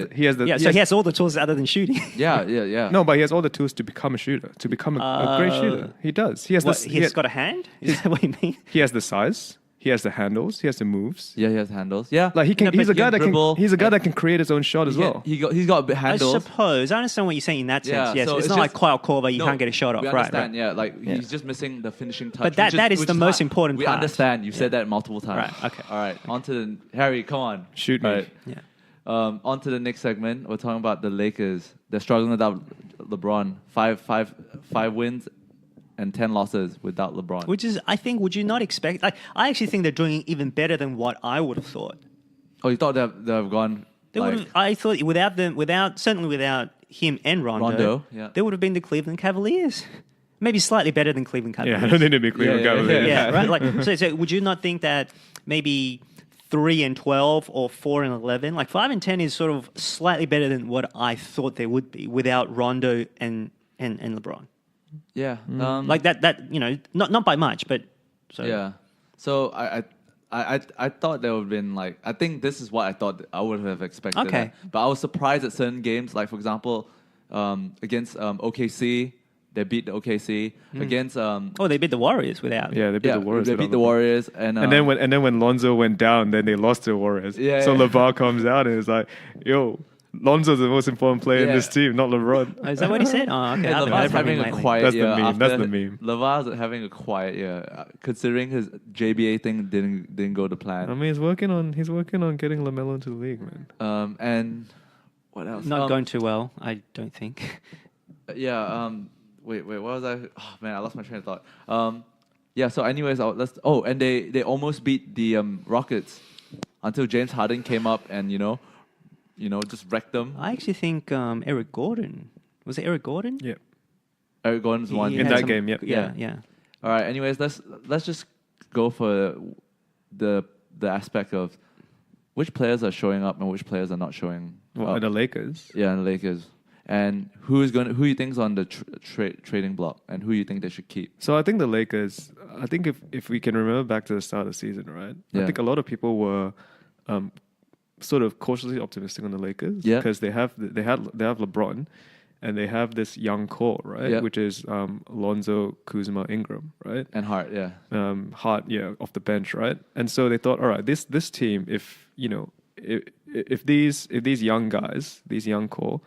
all the tools other than shooting. Yeah. No, but he has all the tools to become a shooter, to become a great shooter. He does. He's got a hand? Is that what you mean? He has the size. He has the handles. He has the moves. Yeah, he has handles. Yeah, like he's a guy that can create his own shot as well. He's got handles. I suppose I understand what you're saying in that sense. Yeah, yes, so it's not like Kyle Korver. You can't get a shot off. We understand. Right. Yeah, like he's just missing the finishing touch. But that is the most important part. We understand. You've said that multiple times. Right. Okay. All right. On to Harry. Come on. Shoot me. Right. Yeah. On to the next segment. We're talking about the Lakers. They're struggling without LeBron. Five wins and 10 losses without LeBron. Which is, I think, would you not expect? I actually think they're doing even better than what I would have thought. Oh, you thought they've gone? They would have, I thought certainly without him and Rondo, yeah. they would have been the Cleveland Cavaliers. Maybe slightly better than Cleveland Cavaliers. Yeah, I don't think they'd be Cleveland Cavaliers. Yeah, right. Like, so would you not think that maybe 3-12 or 4-11, like 5-10 is sort of slightly better than what I thought they would be without Rondo and LeBron? Yeah. Like that, not by much, but so. Yeah. So I thought there would have been like, I think this is what I thought I would have expected. Okay. But I was surprised at certain games, like for example, against OKC, they beat the OKC. Against they beat the Warriors without. Yeah, they beat the Warriors. They beat the Warriors, and then when Lonzo went down, then they lost to the Warriors. Yeah, so yeah. LeVar comes out and is like, "Yo, Lonzo's the most important player in this team, not LeBron." Oh, is that what he said? Oh, okay. Yeah, I haven't LeVar's heard from having him a lately. quiet That's the year. meme. After That's the meme. LeVar's having a quiet year, considering his JBA thing didn't go to plan. I mean, he's working on getting LaMelo into the league, man. And what else? Not going too well, I don't think. Yeah. Wait. What was I? Oh man, I lost my train of thought. Yeah. So, anyways, and they almost beat the Rockets until James Harden came up and just wrecked them. I actually think Eric Gordon. Was it Eric Gordon? Yeah. Eric Gordon's one He In had that some- game, yep. Yeah. All right. Anyways, let's just go for the aspect of which players are showing up and which players are not showing Well, up. the Lakers. Yeah, and the Lakers. And who you think's on the trading block, and who you think they should keep? So I think the Lakers. I think if we can remember back to the start of the season, right? Yeah. I think a lot of people were sort of cautiously optimistic on the Lakers Yeah. because they have LeBron, and they have this young core, right? Yeah. Which is Lonzo, Kuzma, Ingram, right? And Hart, yeah. Hart, off the bench, right? And so they thought, all right, this team, if these young guys, these young core,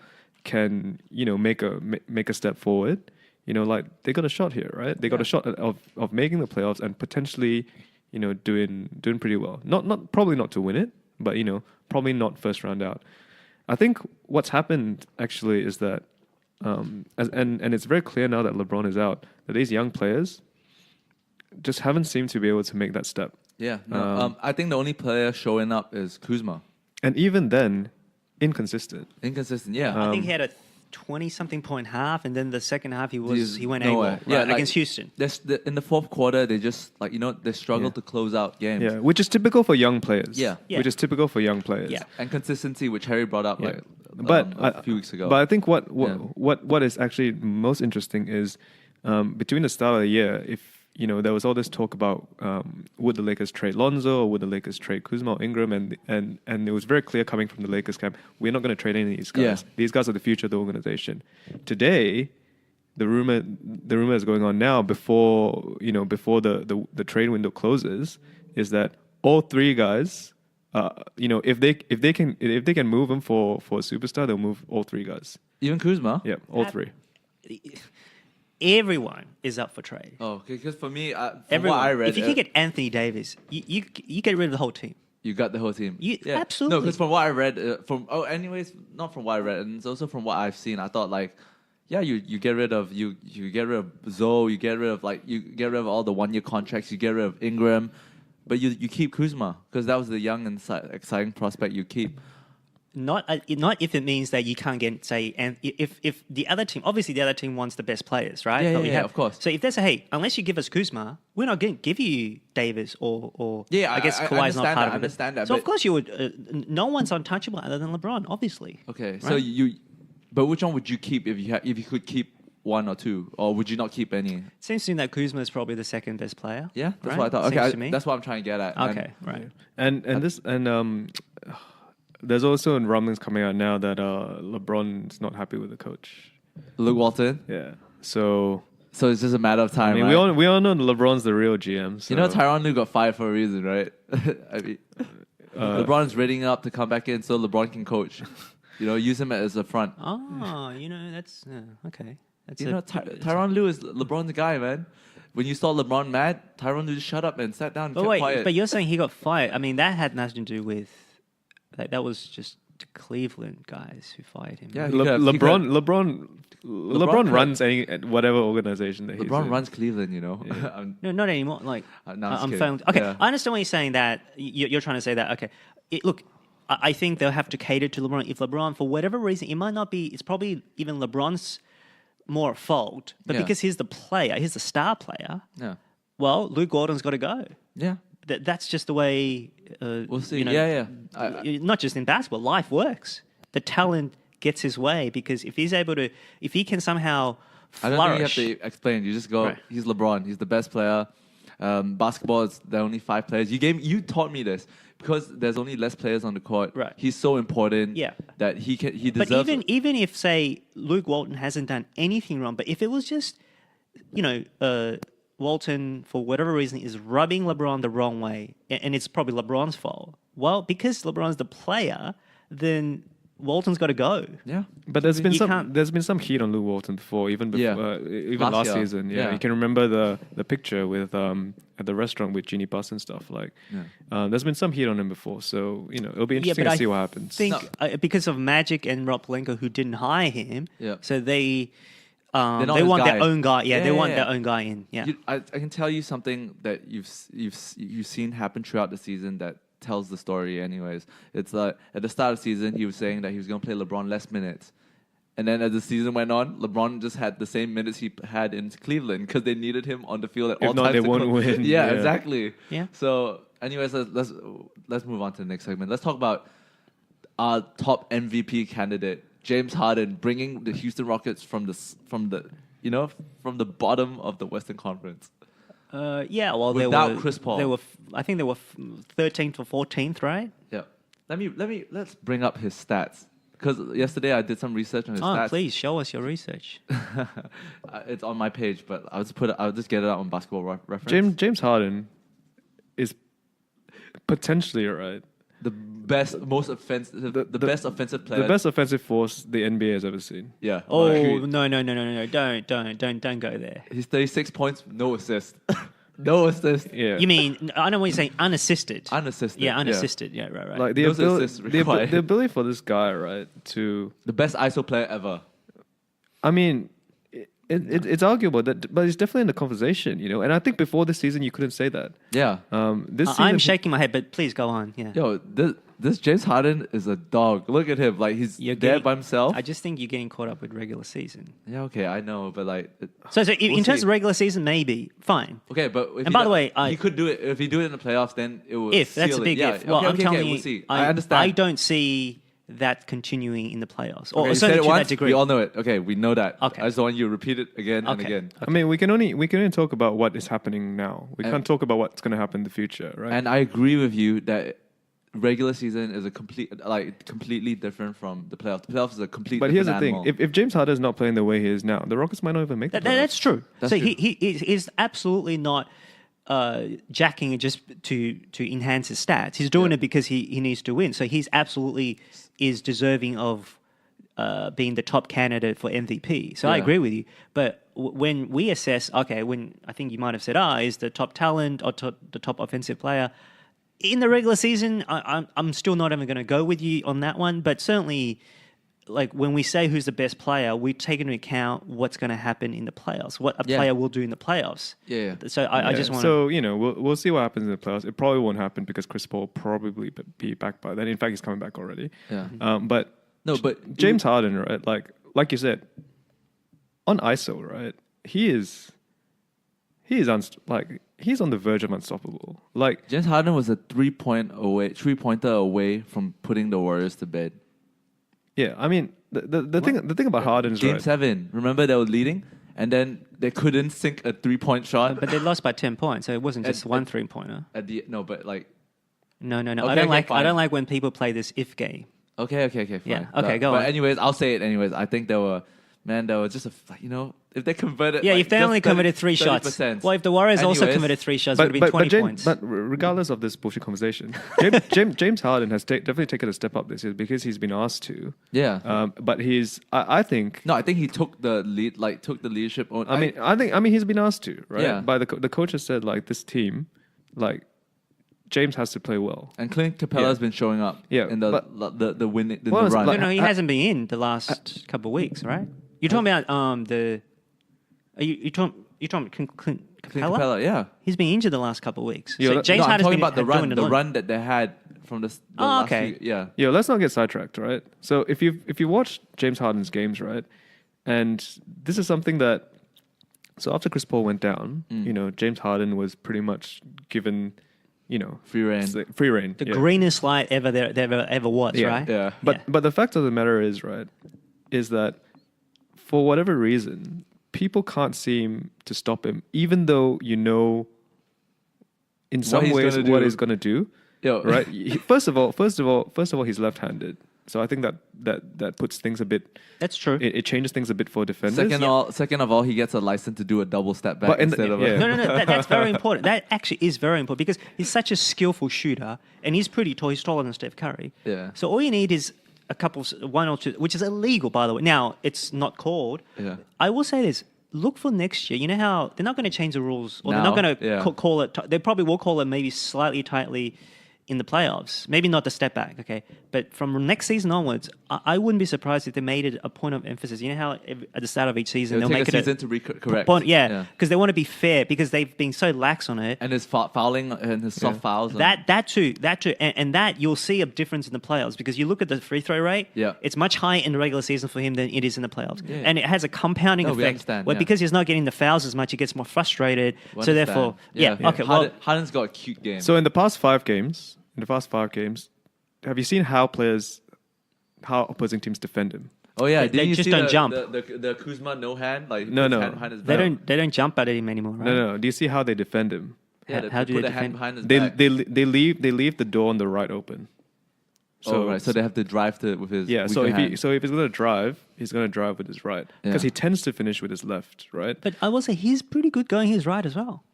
can make a step forward, like they got a shot here, right? They got a shot of making the playoffs and potentially, doing pretty well. Not probably not to win it, but probably not first round out. I think what's happened actually is that, and it's very clear now that LeBron is out, that these young players just haven't seemed to be able to make that step. Yeah. No, I think the only player showing up is Kuzma. And even then, inconsistent. Inconsistent, yeah. I think he had a 20-something point half, and then the second half he went nowhere. AWOL, Yeah, right, like, against Houston. In the fourth quarter, they just they struggled to close out games. Yeah, which is typical for young players. Yeah. Yeah. Which is typical for young players. Yeah. And consistency, which Harry brought up Yeah. a few weeks ago. But I think what is actually most interesting is between the start of the year, if there was all this talk about would the Lakers trade Lonzo or would the Lakers trade Kuzma or Ingram, and it was very clear coming from the Lakers camp, we're not going to trade any of these guys. Yeah. These guys are the future of the organization. Today, the rumor is going on now before the trade window closes is that all three guys, if they can move them for a superstar, they'll move all three guys. Even Kuzma? Yeah, all three. Everyone is up for trade. Oh, because for me, from Everyone. what I read, If you can get Anthony Davis, you get rid of the whole team. you got the whole team. Absolutely. No, because from what I read, not from what I read, and it's also from what I've seen, I thought you get rid of Zoe, you get rid of all the 1-year contracts, you get rid of Ingram, but you keep Kuzma because that was the young and exciting prospect you keep. Not if it means that you can't get, say, and if the other team, obviously the other team wants the best players, right? Yeah, of course. So if they say, hey, unless you give us Kuzma, we're not going to give you Davis or I guess I Kawhi's not part of it. I understand that. So but of course you would. No one's untouchable other than LeBron, obviously. Okay, Right? so but which one would you keep if you could keep one or two, or would you not keep any? Seems to me that Kuzma is probably the second best player. Yeah, that's right? what I thought. Seems Okay, to me. that's what I'm trying to get at. Okay, right. And there's also rumblings coming out now that LeBron's not happy with the coach. Luke Walton. Yeah. So it's just a matter of time. I mean, right? we all know LeBron's the real GM. So. Tyronn Lue got fired for a reason, right? I mean, LeBron's readying up to come back in so LeBron can coach. Use him as a front. Oh, that's okay. That's Tyronn Lue is LeBron's guy, man. When you saw LeBron mad, Tyronn Lue just shut up and sat down and But kept wait, quiet. but you're saying he got fired. I mean, that had nothing to do with. That was just the Cleveland guys who fired him. Yeah, LeBron runs whatever organization that he's LeBron in. runs Cleveland, you know. Yeah. No, not anymore. Like, no, I'm just I'm kidding. okay, Yeah. I understand why you're saying that. You're trying to say that. Okay, look, I think they'll have to cater to LeBron. If LeBron, for whatever reason, it might not be. It's probably even LeBron's more fault, but Yeah. because he's the player, he's the star player. Yeah. Well, Luke Walton's got to go. Yeah. That's just the way. We'll see. You know, Yeah. not just in basketball, life works. The talent gets his way because if he can somehow I don't flourish. think you have to explain. You just go, Right. he's LeBron. He's the best player. Basketball is the only 5 players. You taught me this because there's only less players on the court. Right. He's so important. Yeah. That he But deserves. even if say Luke Walton hasn't done anything wrong, but if it was just Walton for whatever reason is rubbing LeBron the wrong way, and it's probably LeBron's fault. Well, because LeBron's the player, then Walton's got to go. Yeah. But there's been You some can't- some heat on Luke Walton before, even last year. season. Yeah, Yeah. you can remember the picture with at the restaurant with Jeannie Buss and stuff. Like, there's been some heat on him before, so it'll be interesting to see what happens. I think because of Magic and Rob Pelinka who didn't hire him, Yeah. so they not they his want guy. their own guy. Yeah, Yeah, they want yeah. their own guy in. Yeah. I can tell you something that you've seen happen throughout the season that tells the story. Anyways, it's like at the start of the season he was saying that he was going to play LeBron less minutes, and then as the season went on, LeBron just had the same minutes he had in Cleveland because they needed him on the field at all not, times. they to won't win. Yeah, Yeah. exactly. Yeah. So, anyways, let's move on to the next segment. Let's talk about our top MVP candidate, James Harden, bringing the Houston Rockets from the bottom of the Western Conference. Well, Without they were Chris Paul. They were, I think they were 13th or 14th, right? Yeah. Let's bring up his stats because yesterday I did some research on his stats. Please show us your research. It's on my page, but I'll just get it out on Basketball Reference. James Harden is potentially right. The best, most offensive, the best offensive player. The best offensive force the NBA has ever seen. Yeah. Oh Agreed. no! Don't go there. He's 36 points, no assist. No assist. Yeah. You mean I know what you're saying? Unassisted. Unassisted. Yeah, unassisted. Yeah, right. Like Those assists required. the ability for this guy, right, to The best ISO player ever. I mean, it's arguable that, but it's definitely in the conversation, And I think before this season, you couldn't say that. Yeah. This season, I'm shaking my head, but please go on. Yeah. Yo, this James Harden is a dog. Look at him. Like he's there by himself. I just think you're getting caught up with regular season. Yeah, okay, I know, but like. So we'll in terms see. of regular season, maybe fine. Okay, but if And by the way, he could do it. If he do it in the playoffs, then it will. If that's seal a big it. Yeah, if. Well, okay, I'm telling you, we'll see. I understand. I don't see that continuing in the playoffs, Okay, or you said certainly it to once, that degree. we all know it. Okay, we know that. Okay. I just want you to repeat it again and Okay. again. I mean, we can only talk about what is happening now. We And- can't talk about what's going to happen in the future, right? And I agree with you that regular season is completely different from the playoffs. The playoffs is a complete. But here's the different thing: animal. if James Harden is not playing the way he is now, the Rockets might not even make the playoffs. That's true. That's so true. he is absolutely not jacking it just to enhance his stats. He's doing it because he needs to win. So he's absolutely is deserving of being the top candidate for MVP. So I Yeah. agree with you. But when we assess, when I think you might have said, is the top talent or the top offensive player in the regular season, I'm still not even going to go with you on that one. But certainly, like when we say who's the best player, we take into account what's going to happen in the playoffs, what a Yeah. player will do in the playoffs. Yeah. So I just want to. So we'll see what happens in the playoffs. It probably won't happen because Chris Paul will probably be back by then. In fact, he's coming back already. Yeah. But No, but James Harden, right? Like you said, on ISO, right? He's on the verge of unstoppable. Like James Harden was a 3-pointer away from putting the Warriors to bed. yeah, I mean the thing about Harden is Game right. 7, remember they were leading, and then they couldn't sink a 3-point shot. But they lost by 10 points, so it wasn't just one 3-pointer. No. Okay, I don't like. fine. I don't like when people play this if game. Okay, fine. Yeah, okay, go but on. anyways, I'll say it anyways. I think there were just if they converted. Yeah, like, if they just only converted 3 shots. 30%. Well, if the Warriors also Anyways, converted 3 shots, it would have been 20 points. But regardless of this bullshit conversation, James Harden has definitely taken a step up this year because he's been asked to. Yeah. But I think. No, I think he took the lead, took the leadership on. I mean, he's been asked to, right? Yeah. By the coach has said, this team, like, you need to play. I mean, I think he's been asked to, right? By the coach has said, this team, like, you need to play. I mean, he's been asked to, right? By the coach has said, this team, like, James has to play well. And Clint Capella has been showing up in the win, the run. No, he hasn't been in the last couple of weeks, right? You're talking about the. Are you talking about Clint Capella? Yeah. He's been injured the last couple of weeks. Yeah, So James I'm Harden's talking been about the run that they had from the last few, yeah. Yeah, let's not get sidetracked, right? So if you watch James Harden's games, right, and this is something that, so after Chris Paul went down, James Harden was pretty much given, free reign. The greenest light ever there ever was, right? Yeah. But the fact of the matter is, right, is that for whatever reason, people can't seem to stop him, even though in some ways what he's going to do. Right. First of all, he's left-handed, so I think that puts things a bit. That's true. It changes things a bit for defenders. Second of all, he gets a license to do a double step back instead of No. That's very important. That actually is very important because he's such a skillful shooter, and he's pretty tall. He's taller than Steph Curry. Yeah. So all you need is one or two, which is illegal, by the way. Now it's not called. Yeah. I will say this. Look for next year. You know how they're not going to change the rules, or they're not going to call it. They probably will call it maybe slightly tightly in the playoffs. Maybe not the step back, okay? But from next season onwards, I wouldn't be surprised if they made it a point of emphasis. You know how at the start of each season they'll make it a season to correct. Point, because they want to be fair because they've been so lax on it. And his fouling and his soft fouls. That too, and that you'll see a difference in the playoffs because you look at the free throw rate. Yeah. It's much higher in the regular season for him than it is in the playoffs, and it has a compounding effect. Because he's not getting the fouls as much, he gets more frustrated. So therefore, okay. Well, Harden's got a cute game. So in the past 5 games, have you seen how opposing teams defend him? Oh yeah, they just don't jump. The Kuzma no hand, like no. hand behind his back. They don't jump at him anymore, right? No. Do you see how they defend him? Yeah, how do put they the hand defend? behind his back. They leave the door on the right open. So they have to drive with his So if hand. he's going to drive, he's going to drive with his right because he tends to finish with his left, right? But I will say he's pretty good going his right as well.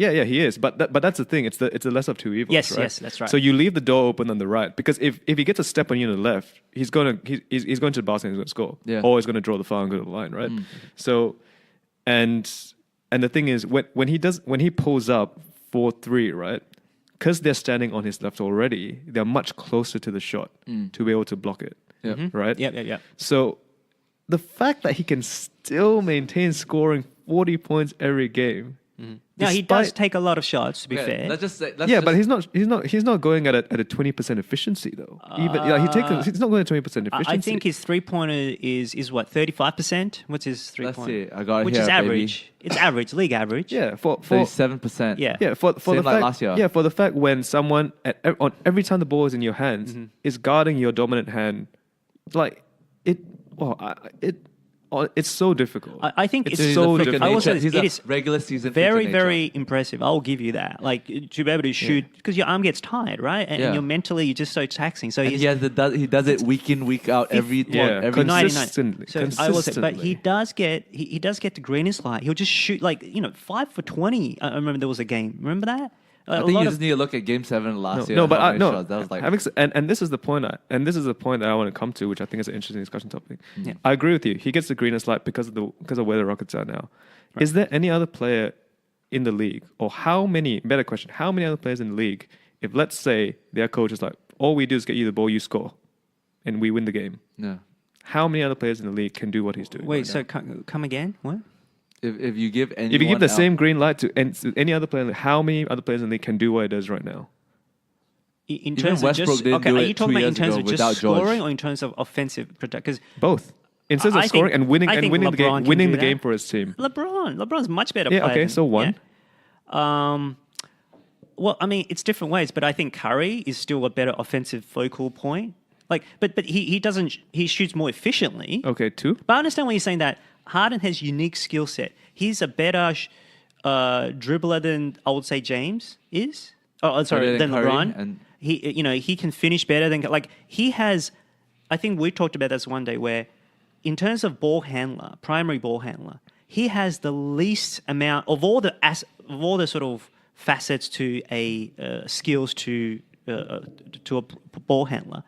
Yeah, he is. But that's the thing. It's the lesser of two evils. Yes, right? yes, that's right. So you leave the door open on the right because if he gets a step on you on the left, he's going to the basket and he's going to score. Yeah. Or he's going to draw the foul and go to the line, right? So, and the thing is when he pulls up 4-3, right? Because they're standing on his left already, they're much closer to the shot to be able to block it. Right? Yeah. So the fact that he can still maintain scoring 40 points every game. Now he does take a lot of shots. To be fair, let's just say, but he's not going at a 20% efficiency though. He's not going at 20% efficiency. I think his 3-pointer is what 35%. What's his 3-pointer? Let's see. I got it which here, is average. baby. It's average, league average. Yeah, for 37%. Yeah. for Same the like fact, last year. Yeah, for the fact when someone on every time the ball is in your hands is guarding your dominant hand, like it. It's so difficult. I think it's so a difficult. I will say He's it a is regular season very, freak of very nature. impressive. I'll give you that. Like to be able to shoot because your arm gets tired, right? And you're mentally just so taxing. So And he does it week in, week out, every consistently. 99. So I will say, but he does get the greenest light. He'll just shoot 5 for 20. I remember there was a game. Remember that? I think you just need to look at Game 7 last year. No, but that was like and this is the point. That I want to come to, which I think is an interesting discussion topic. Yeah. I agree with you. He gets the greenest light because of where the Rockets are now. Right. Is there any other player in the league, or how many other players in the league, if let's say their coach is like, all we do is get you the ball, you score, and we win the game. Yeah. How many other players in the league can do what he's doing? Wait, right so now? come again? What? If you give the same green light to any other player, how many other players in the league can do what he does right now? In terms of just, are you talking about in terms of just scoring or in terms of offensive production? Because both. In terms of scoring and winning the game for his team. LeBron's much better player. Okay, so one. Yeah. Well, I mean, it's different ways, but I think Curry is still a better offensive focal point. But he shoots more efficiently. Okay, 2. But I understand when you're saying that Harden has unique skill set. He's a better dribbler than I would say James is. Than LeBron. And he can finish better than he has. I think we talked about this one day where, in terms of primary ball handler, he has the least amount of all the sort of facets to a skills to a ball handler.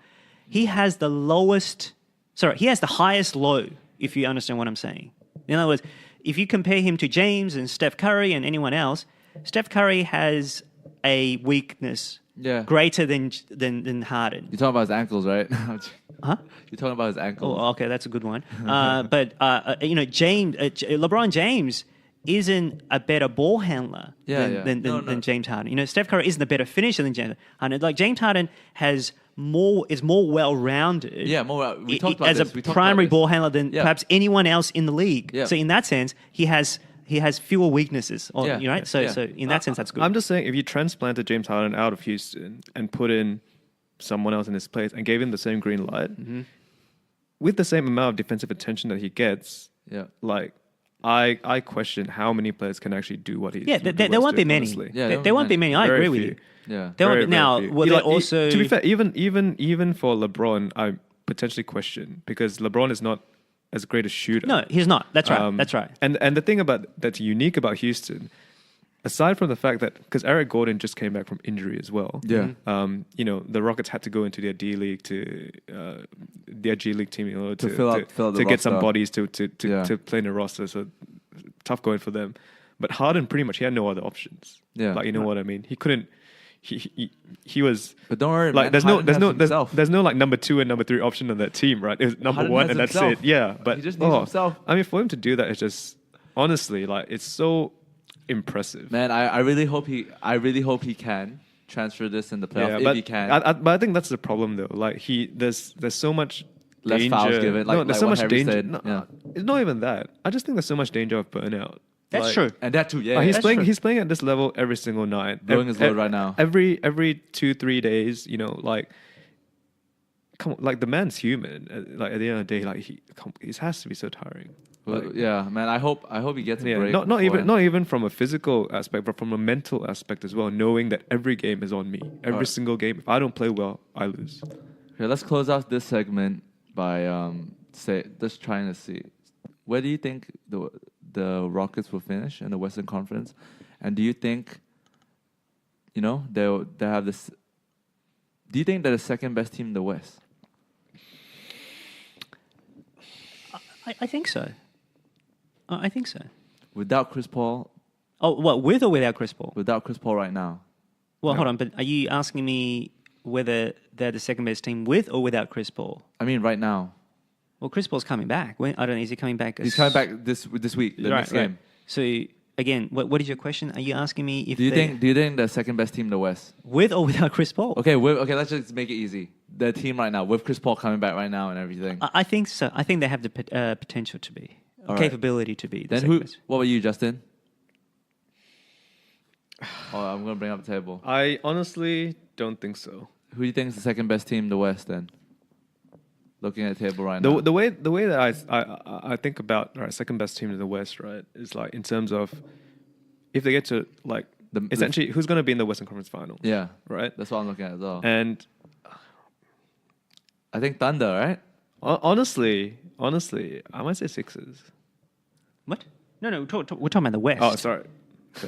He has the lowest. Sorry, he has the highest low. If you understand what I'm saying. In other words, if you compare him to James and Steph Curry and anyone else, Steph Curry has a weakness greater than Harden. You're talking about his ankles, right? Huh? You're talking about his ankles. Oh, okay, that's a good one. But LeBron James isn't a better ball handler than James Harden. Steph Curry isn't a better finisher than James Harden. Like James Harden is more well-rounded. Yeah, we talked about as this. a primary ball handler than perhaps anyone else in the league. Yeah. So in that sense, he has fewer weaknesses. Right? So in that sense, that's good. I'm just saying, if you transplanted James Harden out of Houston and put in someone else in his place and gave him the same green light, with the same amount of defensive attention that he gets, like I question how many players can actually do what he's doing. There won't be many. There won't be many. I agree with you. Yeah. To be fair, even for LeBron, I potentially question, because LeBron is not as great a shooter. No, he's not. That's right. That's right. And the thing that's unique about Houston, aside from the fact that, because Eric Gordon just came back from injury as well. Yeah. The Rockets had to go into their D League their G League team in order to fill out the get some roster. bodies to play in the roster. So tough going for them. But Harden, pretty much, he had no other options. Yeah. Like, you know what I mean? He couldn't. He was. But don't worry, like, man, there's no like number 2 and number 3 option on that team, right? It's number Harden 1 has and that's himself. it. Yeah, but He just needs himself. I mean, for him to do that, it's just, honestly, like, it's so impressive. Man, I really hope he can transfer this in the playoffs if he can. But I think that's the problem, though. Like, there's so much Less danger. fouls given. Like, there's so what much Harry danger. said. No, Yeah. It's not even that. I just think there's so much danger of burnout. That's Like, true. And that too, yeah. he's that's playing. true. He's playing at this level every single night. Blowing his load right now. Every 2-3 days, like, come on, like, the man's human. Like, at the end of the day, like, he has to be so tiring. Like, Yeah, man. I hope he gets a break. not even from a physical aspect, but from a mental aspect as well. Knowing that every game is on me, every single game. If I don't play well, I lose. Okay, let's close out this segment by just trying to see, where do you think the Rockets will finish in the Western Conference, and do you think they have this? Do you think they're the second best team in the West? I think so. I think so. Without Chris Paul? Oh, what, with or without Chris Paul? Without Chris Paul right now. Well, hold on, but are you asking me whether they're the second best team with or without Chris Paul? I mean, right now. Well, Chris Paul's coming back. When, I don't know, is he coming back? He's coming back this week, the next game. So, again, what is your question? Are you asking me if Do you think they're the second best team in the West? with or without Chris Paul? Okay, let's just make it easy. The team right now, with Chris Paul coming back right now and everything. I think so. I think they have the potential to be, All right. capability to be. The Then second best. what about you, Justin? I'm going to bring up the table. I honestly don't think so. Who do you think is the second best team in the West then? Looking at the table right now. The way that I think about second best team in the West, right, is like in terms of if they get to like essentially who's going to be in the Western Conference Finals. Yeah. Right? That's what I'm looking at as well. And I think Thunder, right? honestly, I might say Sixers. What? No, we're talking about the West. Oh, sorry.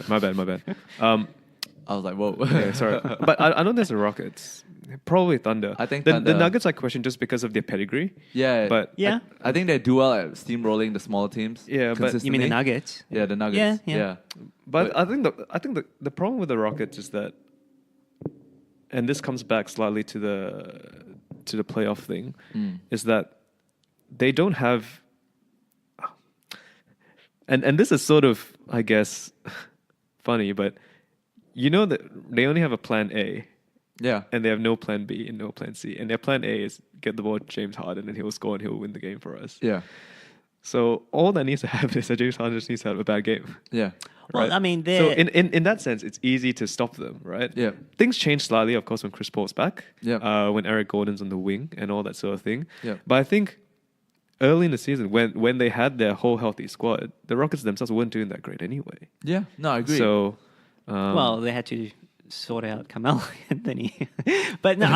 My bad. I was like, whoa. Yeah, sorry. But I don't think it's the Rockets. Probably Thunder. I think the Thunder. Nuggets I question just because of their pedigree. Yeah. But Yeah. I think they do well at steamrolling the smaller teams. Yeah, but- You mean the Nuggets? Yeah, the Nuggets. Yeah. But I think the problem with the Rockets is that, and this comes back slightly to the playoff thing, is that they don't have, and this is sort of, I guess, funny, but you know that they only have a plan A. Yeah. And they have no plan B and no plan C. And their plan A is get the ball to James Harden and he'll score and he'll win the game for us. Yeah. So all that needs to happen is that James Harden just needs to have a bad game. Yeah. Well, Right. I mean, So they're... in that sense, it's easy to stop them, right? Yeah. Things change slightly, of course, when Chris Paul's back. Yeah. When Eric Gordon's on the wing and all that sort of thing. Yeah. But I think early in the season, when they had their whole healthy squad, the Rockets themselves weren't doing that great anyway. Yeah. No, I agree. So, well, they had to sort out Carmelo Anthony. But no,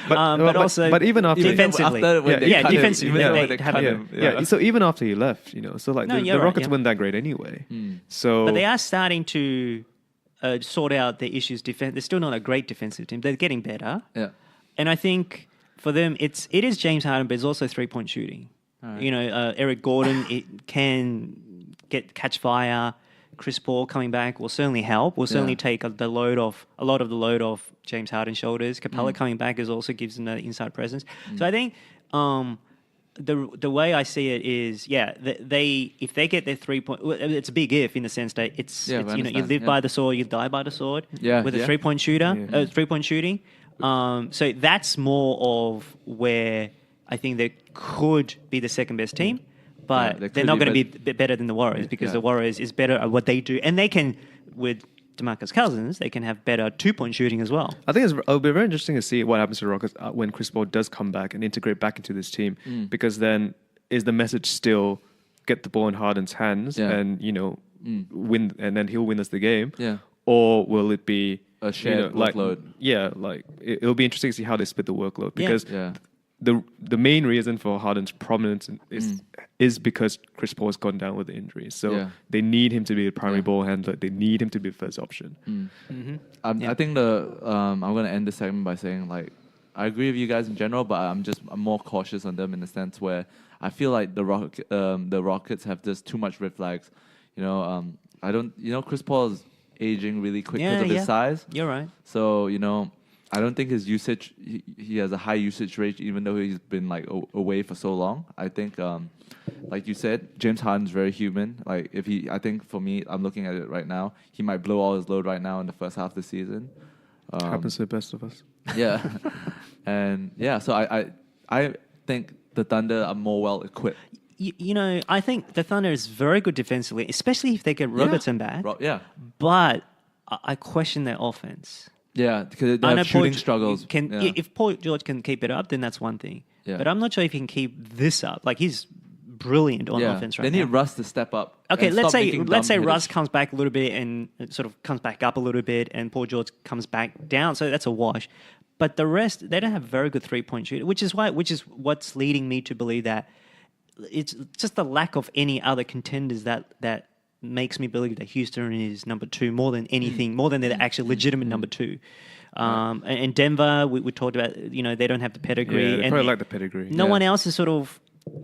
but also but even after defensively. Defensively. They have him. Yeah. So even after he left, so like No, the you're right, Rockets yeah. weren't that great anyway. So, But they are starting to sort out their issues. They're still not a great defensive team. They're getting better. Yeah. And I think for them, it is James Harden, but it's also 3-point shooting. Right. Eric Gordon it can catch fire. Chris Paul coming back will certainly help. Will certainly take a lot of the load off James Harden's shoulders. Capella coming back also gives them the inside presence. So I think the way I see it is, if they get their 3-point, it's a big if in the sense that it's you live by the sword, you die by the sword. With a 3-point shooter, 3-point shooting. So that's more of where I think they could be the second best team. But they're not going to be better than the Warriors because the Warriors is better at what they do. And they can, with DeMarcus Cousins, they can have better 2-point shooting as well. I think it'll be very interesting to see what happens to the Rockets when Chris Paul does come back and integrate back into this team. Because then is the message still get the ball in Harden's hands and, win, and then he'll win us the game? Yeah. Or will it be a shared workload? It'll be interesting to see how they split the workload because the main reason for Harden's prominence is because Chris Paul has gone down with the injuries. So they need him to be the primary ball handler. They need him to be the first option. I think I'm going to end the segment by saying, like, I agree with you guys in general, but I'm more cautious on them in the sense where I feel like the Rockets have just too much red flags. Chris Paul is aging really quick because of his size. You're right. So, I don't think his usage, he has a high usage rate, even though he's been like away for so long. I think, like you said, James Harden's very human. Like I think for me, I'm looking at it right now, he might blow all his load right now in the first half of the season. Happens to the best of us. Yeah. And so I think the Thunder are more well equipped. I think the Thunder is very good defensively, especially if they get Robertson back. But I question their offense. Yeah, because they have shooting struggles. If Paul George can keep it up, then that's one thing. Yeah. But I'm not sure if he can keep this up. Like, he's brilliant on offense right now. They need Russ to step up. Okay, let's say Russ comes back a little bit and sort of comes back up a little bit, and Paul George comes back down. So that's a wash. But the rest, they don't have very good 3-point shooting, which is what's leading me to believe that it's just the lack of any other contenders that makes me believe that Houston is number 2 more than anything, more than they're actually legitimate number 2. And Denver, we talked about, they don't have the pedigree. They probably like the pedigree. No one else is sort of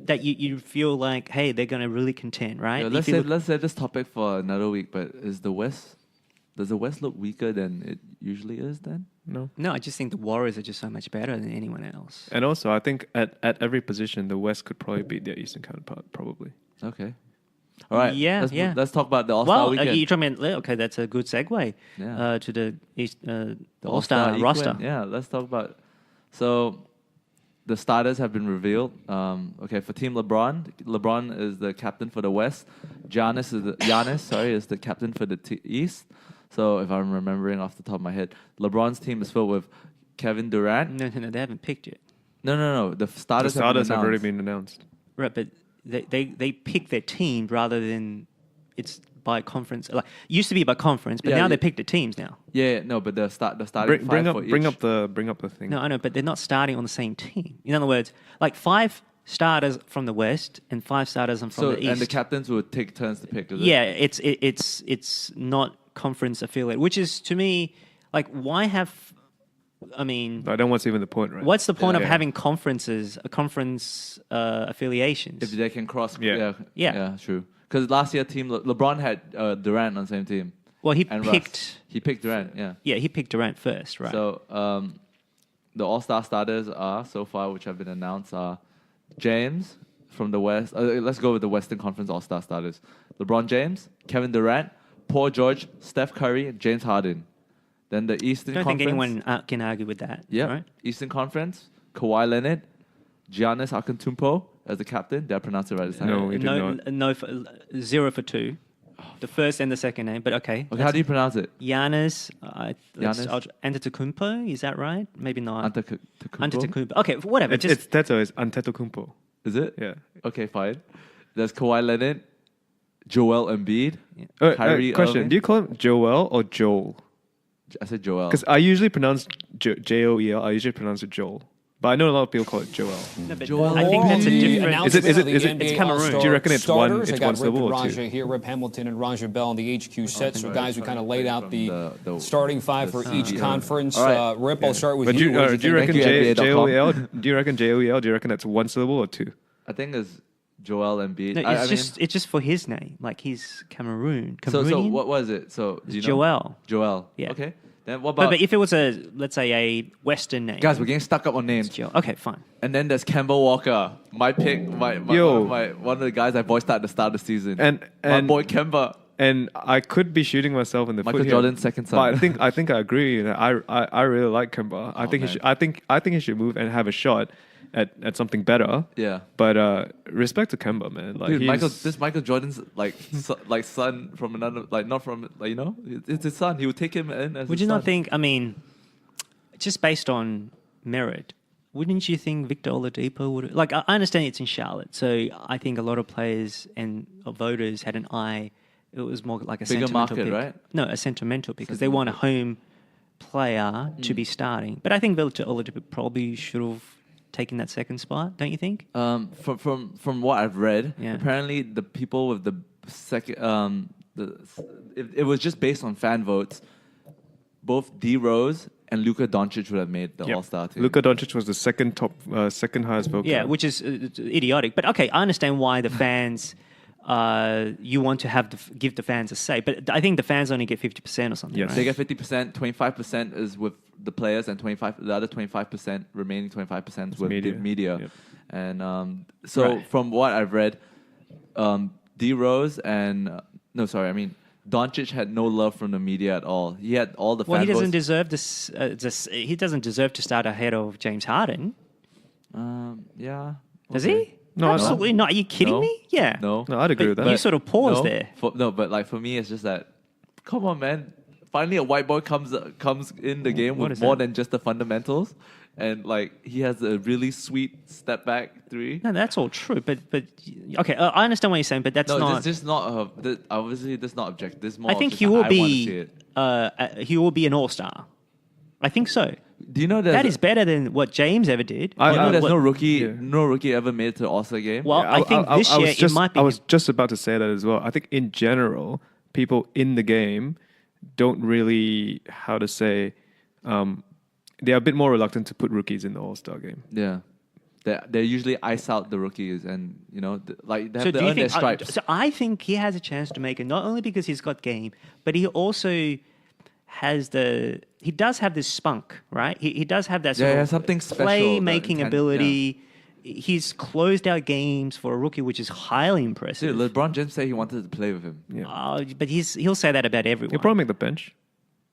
that you feel like, hey, they're going to really contend, right? Let's save this topic for another week. But does the West look weaker than it usually is then? No, I just think the Warriors are just so much better than anyone else. And also, I think at every position, the West could probably beat their Eastern counterpart, probably. Okay. All right. Let's talk about the All-Star weekend. You're talking about, okay, that's a good segue to the All-Star roster. Yeah, let's talk about. So, the starters have been revealed. For Team LeBron is the captain for the West. Giannis is the captain for the East. So, if I'm remembering off the top of my head, LeBron's team is filled with Kevin Durant. No, they haven't picked yet. No. The starters have already been announced. Right, but they pick their team rather than it's by conference. Like, it used to be by conference, but now they pick the teams now. But the starting bring five up the thing. No, I know, but they're not starting on the same team. In other words, like 5 starters from the West and 5 starters from the East. And the captains would take turns to pick. It's not conference affiliate, which is to me like, why have? I mean, I don't want to even the point, right? What's the point of having conference affiliations? If they can cross, yeah, true. Because last year, team LeBron had Durant on the same team. Well, he picked Durant. He picked Durant first, right? So the All-Star starters are so far, which have been announced, are James from the West. Let's go with the Western Conference All-Star starters: LeBron James, Kevin Durant, Paul George, Steph Curry, and James Harden. Then the Eastern Conference. I don't think anyone can argue with that. Yeah. Right? Eastern Conference, Kawhi Leonard, Giannis Antetokounmpo as the captain. Did I pronounce it right this time? No, we did not. No, 0 for 2. The first and the second name, but okay. Okay, how do you pronounce it? Giannis Antetokounmpo, is that right? Maybe not. Antetokounmpo. Okay, whatever. It's Antetokounmpo. Is it? Yeah. Okay, fine. There's Kawhi Leonard, Joel Embiid, Kyrie question, Irving. do you call him Joel or Joel? I said Joel. Because I usually pronounce Joel. I usually pronounce it Joel. But I know a lot of people call it Joel. No, but Joel. I think that's a different... Is it Cameroon? Do you reckon it's one syllable or 2? Here, Rip Hamilton and Raja Bell on the HQ set. So, guys, we kind of laid out the starting 5 for each conference. Right. Rip, I'll start with you. Do you reckon JOEL? Do you reckon that's one syllable or 2? I think it's Joel Embiid. No, it's just for his name, like he's Cameroon. So what was it? So do you know? Joel. Joel. Yeah. Okay. Then what about? But if it was let's say a Western name, guys, we're getting stuck up on names. Joel. Okay, fine. And then there's Kemba Walker, my pick, my one of the guys I voiced at the start of the season. And my boy Kemba. And I could be shooting myself in the Michael foot here, Jordan's second son. But I think I agree. I really like Kemba. I think he should move and have a shot at something better. Yeah. But respect to Kemba, man. Like dude, Michael Jordan's like son from another, like not from, like, you know, it's his son. He would take him in as. Would his you son. not think? I mean, just based on merit, wouldn't you think Victor Oladipo would? Like, I understand it's in Charlotte, so I think a lot of players and voters had an eye. It was more like a bigger sentimental market, pick. right? No, a sentimental pick because they want a home player to be starting. But I think Victor Oladipo probably should have taken that second spot. Don't you think? From what I've read, apparently the people with the second, it was just based on fan votes. Both D Rose and Luka Doncic would have made the All-Star team. Luka Doncic was the second highest vote. Yeah, which is idiotic. But okay, I understand why the fans. You want to give the fans a say, but I think the fans only get 50% or something. Yes. Right? They get 50%, 25% is with the players, and the other 25%, remaining 25% is with the media. Yep. And from what I've read, D Rose and Doncic had no love from the media at all. He had all the fan he doesn't votes. deserve this. He doesn't deserve to start ahead of James Harden. Yeah. Does okay. he? No, absolutely not. Are you kidding me? Yeah. No, I'd agree with that. You sort of paused there. But like for me, it's just that. Come on, man! Finally, a white boy comes in the game with more than just the fundamentals, and like he has a really sweet step back three. No, that's all true. But okay, I understand what you're saying, but that's not. This is not obviously this is not objective. This is more. I think he will be. He will be an all-star. I think so. Do you know that is better than what James ever did? There's no rookie ever made it to the All-Star game. Well, I think this year it might be. I was just about to say that as well. I think in general, people in the game don't really, how to say, they're a bit more reluctant to put rookies in the All-Star game. Yeah. They usually ice out the rookies, and they have to earn their stripes. So I think he has a chance to make it, not only because he's got game, but he also he does have this spunk, right? He does have that sort of something special, play-making ability. Yeah. He's closed out games for a rookie, which is highly impressive. Dude, LeBron James said he wanted to play with him. Yeah. But he'll say that about everyone. He'll probably make the bench.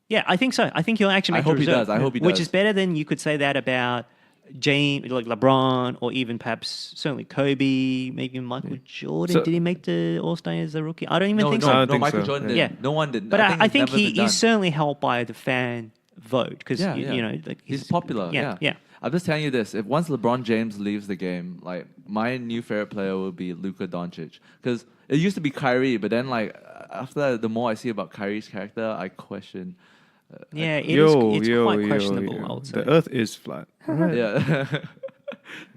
Yeah, I think so. I think he'll actually make the reserve. I hope he does. Which is better than you could say that about James, like LeBron, or even perhaps certainly Kobe, maybe Michael Jordan. Did he make the All-Star as a rookie? I don't even think so. No, Michael Jordan did. Yeah. No one did. But I think he's certainly helped by the fan vote because he's popular. Yeah. I'm just telling you this: if once LeBron James leaves the game, like my new favorite player will be Luka Doncic, because it used to be Kyrie, but then like after that, the more I see about Kyrie's character, I question. It's quite questionable. I would say. The Earth is flat. Right? Yeah.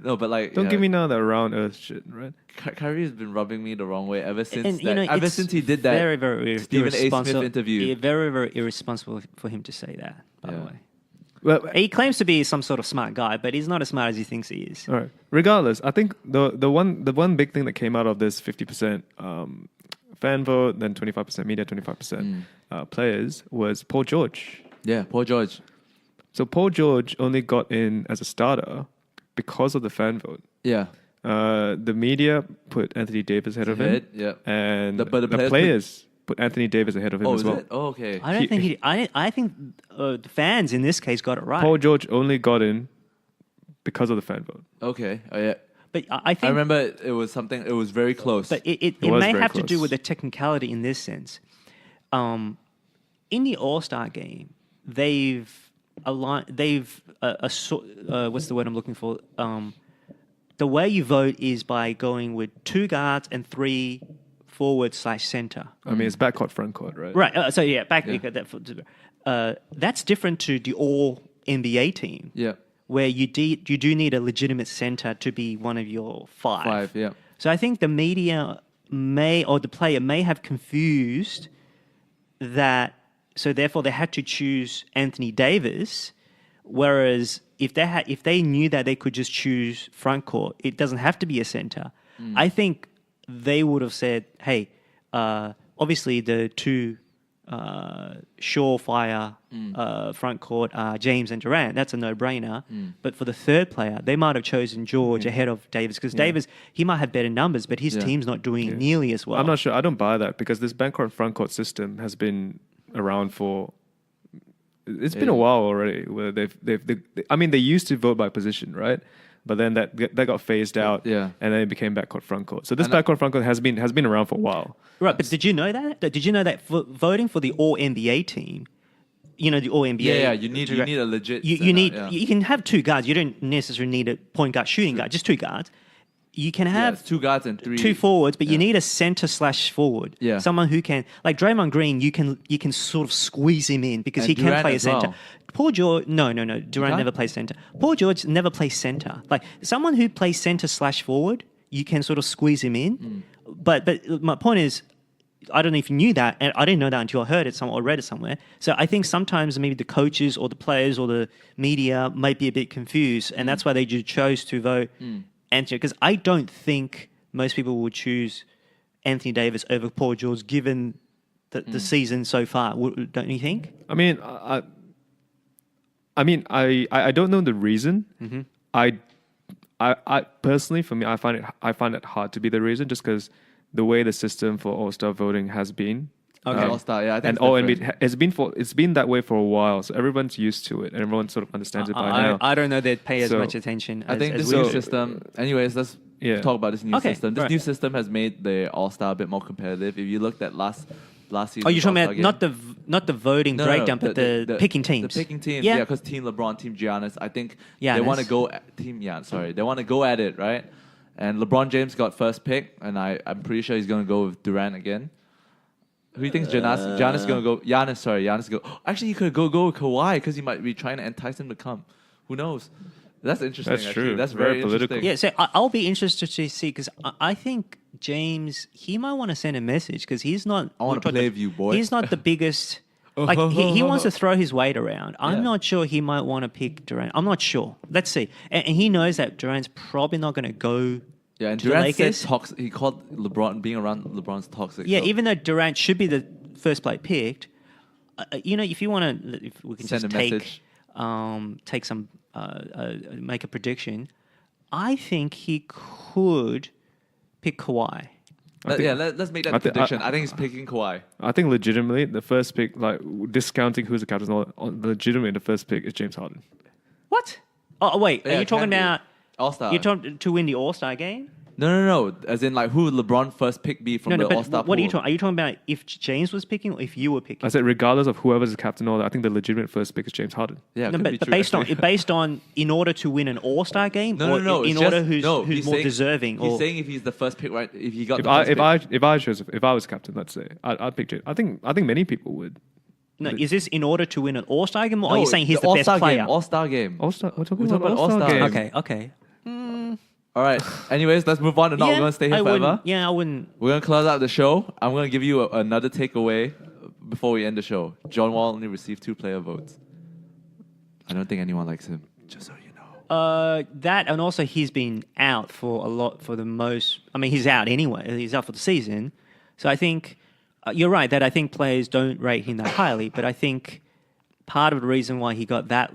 No, but like don't give me none of that round Earth shit, right? Kyrie has been rubbing me the wrong way ever since since he did that very, very Stephen A. Smith interview. Very, very irresponsible for him to say that. By the way. Well, he claims to be some sort of smart guy, but he's not as smart as he thinks he is. All right. Regardless, I think the one big thing that came out of this 50% fan vote, then 25% media, 25% players was Paul George. Yeah, Paul George. So Paul George only got in as a starter because of the fan vote. Yeah. The media put Anthony Davis ahead of him. Yeah. And the players put Anthony Davis ahead of him as well. Oh, okay. I don't think I think the fans in this case got it right. Paul George only got in because of the fan vote. Okay. Oh, yeah. But I think I remember it was something. It was very close. But it may have to do with the technicality in this sense. In the All-Star game, they've what's the word I'm looking for? The way you vote is by going with 2 guards and 3 forward/center. I mean, it's backcourt, frontcourt, right? Right. So yeah, that's different to the All NBA team. Yeah. Where you do need a legitimate center to be one of your 5. Yeah. So I think the media the player may have confused that. So therefore, they had to choose Anthony Davis. Whereas if they knew that they could just choose front court, it doesn't have to be a center. I think they would have said, hey, obviously the two surefire front court are James and Durant. That's a no-brainer. But for the third player, they might have chosen George ahead of Davis because Davis, he might have better numbers, but his team's not doing nearly as well. I'm not sure. I don't buy that because this backcourt front court system has been around for. It's been a while already. Where they used to vote by position, right? But then that got phased out, and then it became backcourt frontcourt. So this backcourt frontcourt has been around for a while. Right, but did you know that? Did you know that voting for the All NBA team, the All NBA? Yeah, you need a legit. You can have two guards. You don't necessarily need a point guard, shooting guard. Just two guards. You can have two guards and two forwards, but you need a center/forward. Yeah. Someone who can, like Draymond Green, you can sort of squeeze him in because he can Durant play a as center. well. Paul George, no. Durant never plays center. Paul George never plays center. Like someone who plays center/forward, you can sort of squeeze him in. But my point is, I don't know if you knew that, and I didn't know that until I heard it or read it somewhere. So I think sometimes maybe the coaches or the players or the media might be a bit confused, and that's why they just chose to vote Anthony. Because I don't think most people would choose Anthony Davis over Paul George given the season so far. Don't you think? I mean, I don't know the reason. I personally, for me, I find it hard to be the reason, just because the way the system for All-Star voting has been. Okay, All-Star, I think and NBA, it's been that way for a while, so everyone's used to it, and everyone sort of understands it by now. I don't know they'd pay as much attention. I think this new system. Anyways, let's talk about this new system. This new system has made the All-Star a bit more competitive. If you looked at last season, you're talking about not the voting breakdown, but the picking teams. The picking teams, because Team LeBron, Team Giannis. I think they want to go they want to go at it, right? And LeBron James got first pick, and I'm pretty sure he's going to go with Durant again. Who do you think is Giannis is going to go? Giannis go. Actually, he could go with Kawhi because he might be trying to entice him to come. Who knows? That's interesting. That's true. That's very political. Yeah, so I'll be interested to see because I think James, he might want to send a message because he's not. I want to play with you, boy. He's not the biggest. Like he wants to throw his weight around. I'm not sure he might want to pick Durant. I'm not sure. Let's see. And he knows that Durant's probably not going to go. Yeah, and to Durant the Lakers. said he called LeBron being around LeBron's toxic. Yeah, even though Durant should be the first play picked, if you want to, if we can send just take some, make a prediction. I think he could pick Kawhi. Let's make that prediction. I think he's picking Kawhi. I think legitimately the first pick, like discounting who's the captain, legitimately the first pick is James Harden. What? Oh wait, are you talking about All-Star? You're talking to win the All-Star game? No. As in, like, who would LeBron first pick be from the All-Star pool? What are you talking? Are you talking about if James was picking or if you were picking? I said regardless of whoever's the captain, I think the legitimate first pick is James Harden. Yeah, no, but based on in order to win an All-Star game, in order who's more deserving. He's saying if he's the first pick, right? If he got if I was captain, let's say I'd pick James. I think many people would. No, is this in order to win an All-Star game, or are you saying he's the best player? All-Star game. All-Star. We're talking about All-Star game. Okay. All right. Anyways, let's move on. We're going to stay here forever. I wouldn't. We're going to close out the show. I'm going to give you another takeaway before we end the show. John Wall only received 2 player votes. I don't think anyone likes him, just so you know. That, and also he's been out for the most. I mean, he's out anyway. He's out for the season. So I think you're right that I think players don't rate him that highly, but I think part of the reason why he got that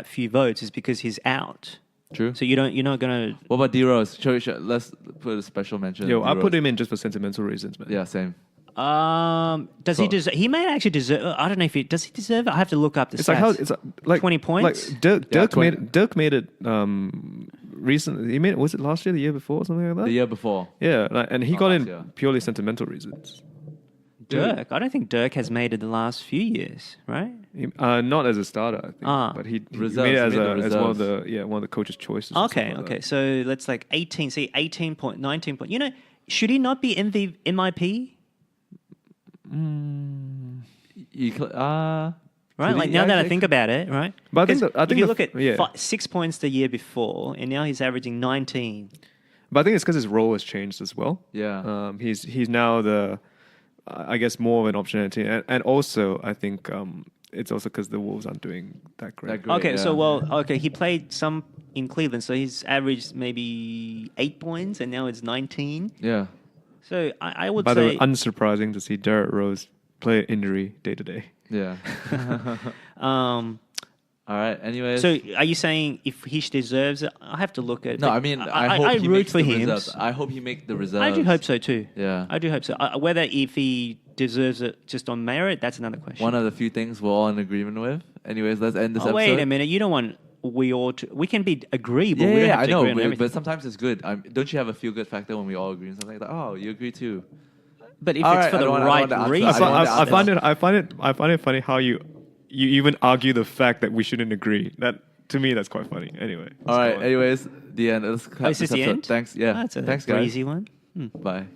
few votes is because he's out. True. So you're not gonna. What about D-Rose? Let's put a special mention. Yo, I put him in just for sentimental reasons, man. Yeah, same. Does he deserve? He may actually deserve. I don't know if does he deserve it. I have to look up the stats. It's like 20 points. Like Dirk made it recently. He made it. Was it last year? The year before? Or something like that. The year before. Yeah, and he got in purely sentimental reasons. Dirk, I don't think Dirk has made it the last few years, right? Not as a starter, I think, but he made it as one of the coach's choices. Okay. So let's 18 point, 19 point. Should he not be MIP? Right, like now that I think about it, right? But I think if you look at 6 points the year before, and now he's averaging 19. But I think it's because his role has changed as well. Yeah, he's now I guess more of an optionality, and also I think it's also because the Wolves aren't doing that great. Okay, so he played some in Cleveland, so he's averaged maybe 8 points, and now it's 19. Yeah. So I would By say... the way, unsurprising to see Derrick Rose play injury day to day. Yeah. All right. Anyways. So are you saying if he deserves it? I have to look at... No, I mean, I hope he root makes for the him. reserves. I hope he make the reserves. I do hope so too. Yeah. I do hope so. Whether if he deserves it just on merit, that's another question. One of the few things we're all in agreement with. Anyways, let's end this episode. Wait a minute. You don't want... We can be agree, but we don't have I to know, agree on everything. but sometimes it's good. Don't you have a feel-good factor when we all agree on something? Like, oh, you agree too. But if it's for the right reason... I find it funny how you even argue the fact that we shouldn't agree. That to me, that's quite funny. Anyway. All right. Anyways, the end. Let's cut is this the end? Thanks. Yeah. That's a Thanks, guys. easy one. Bye.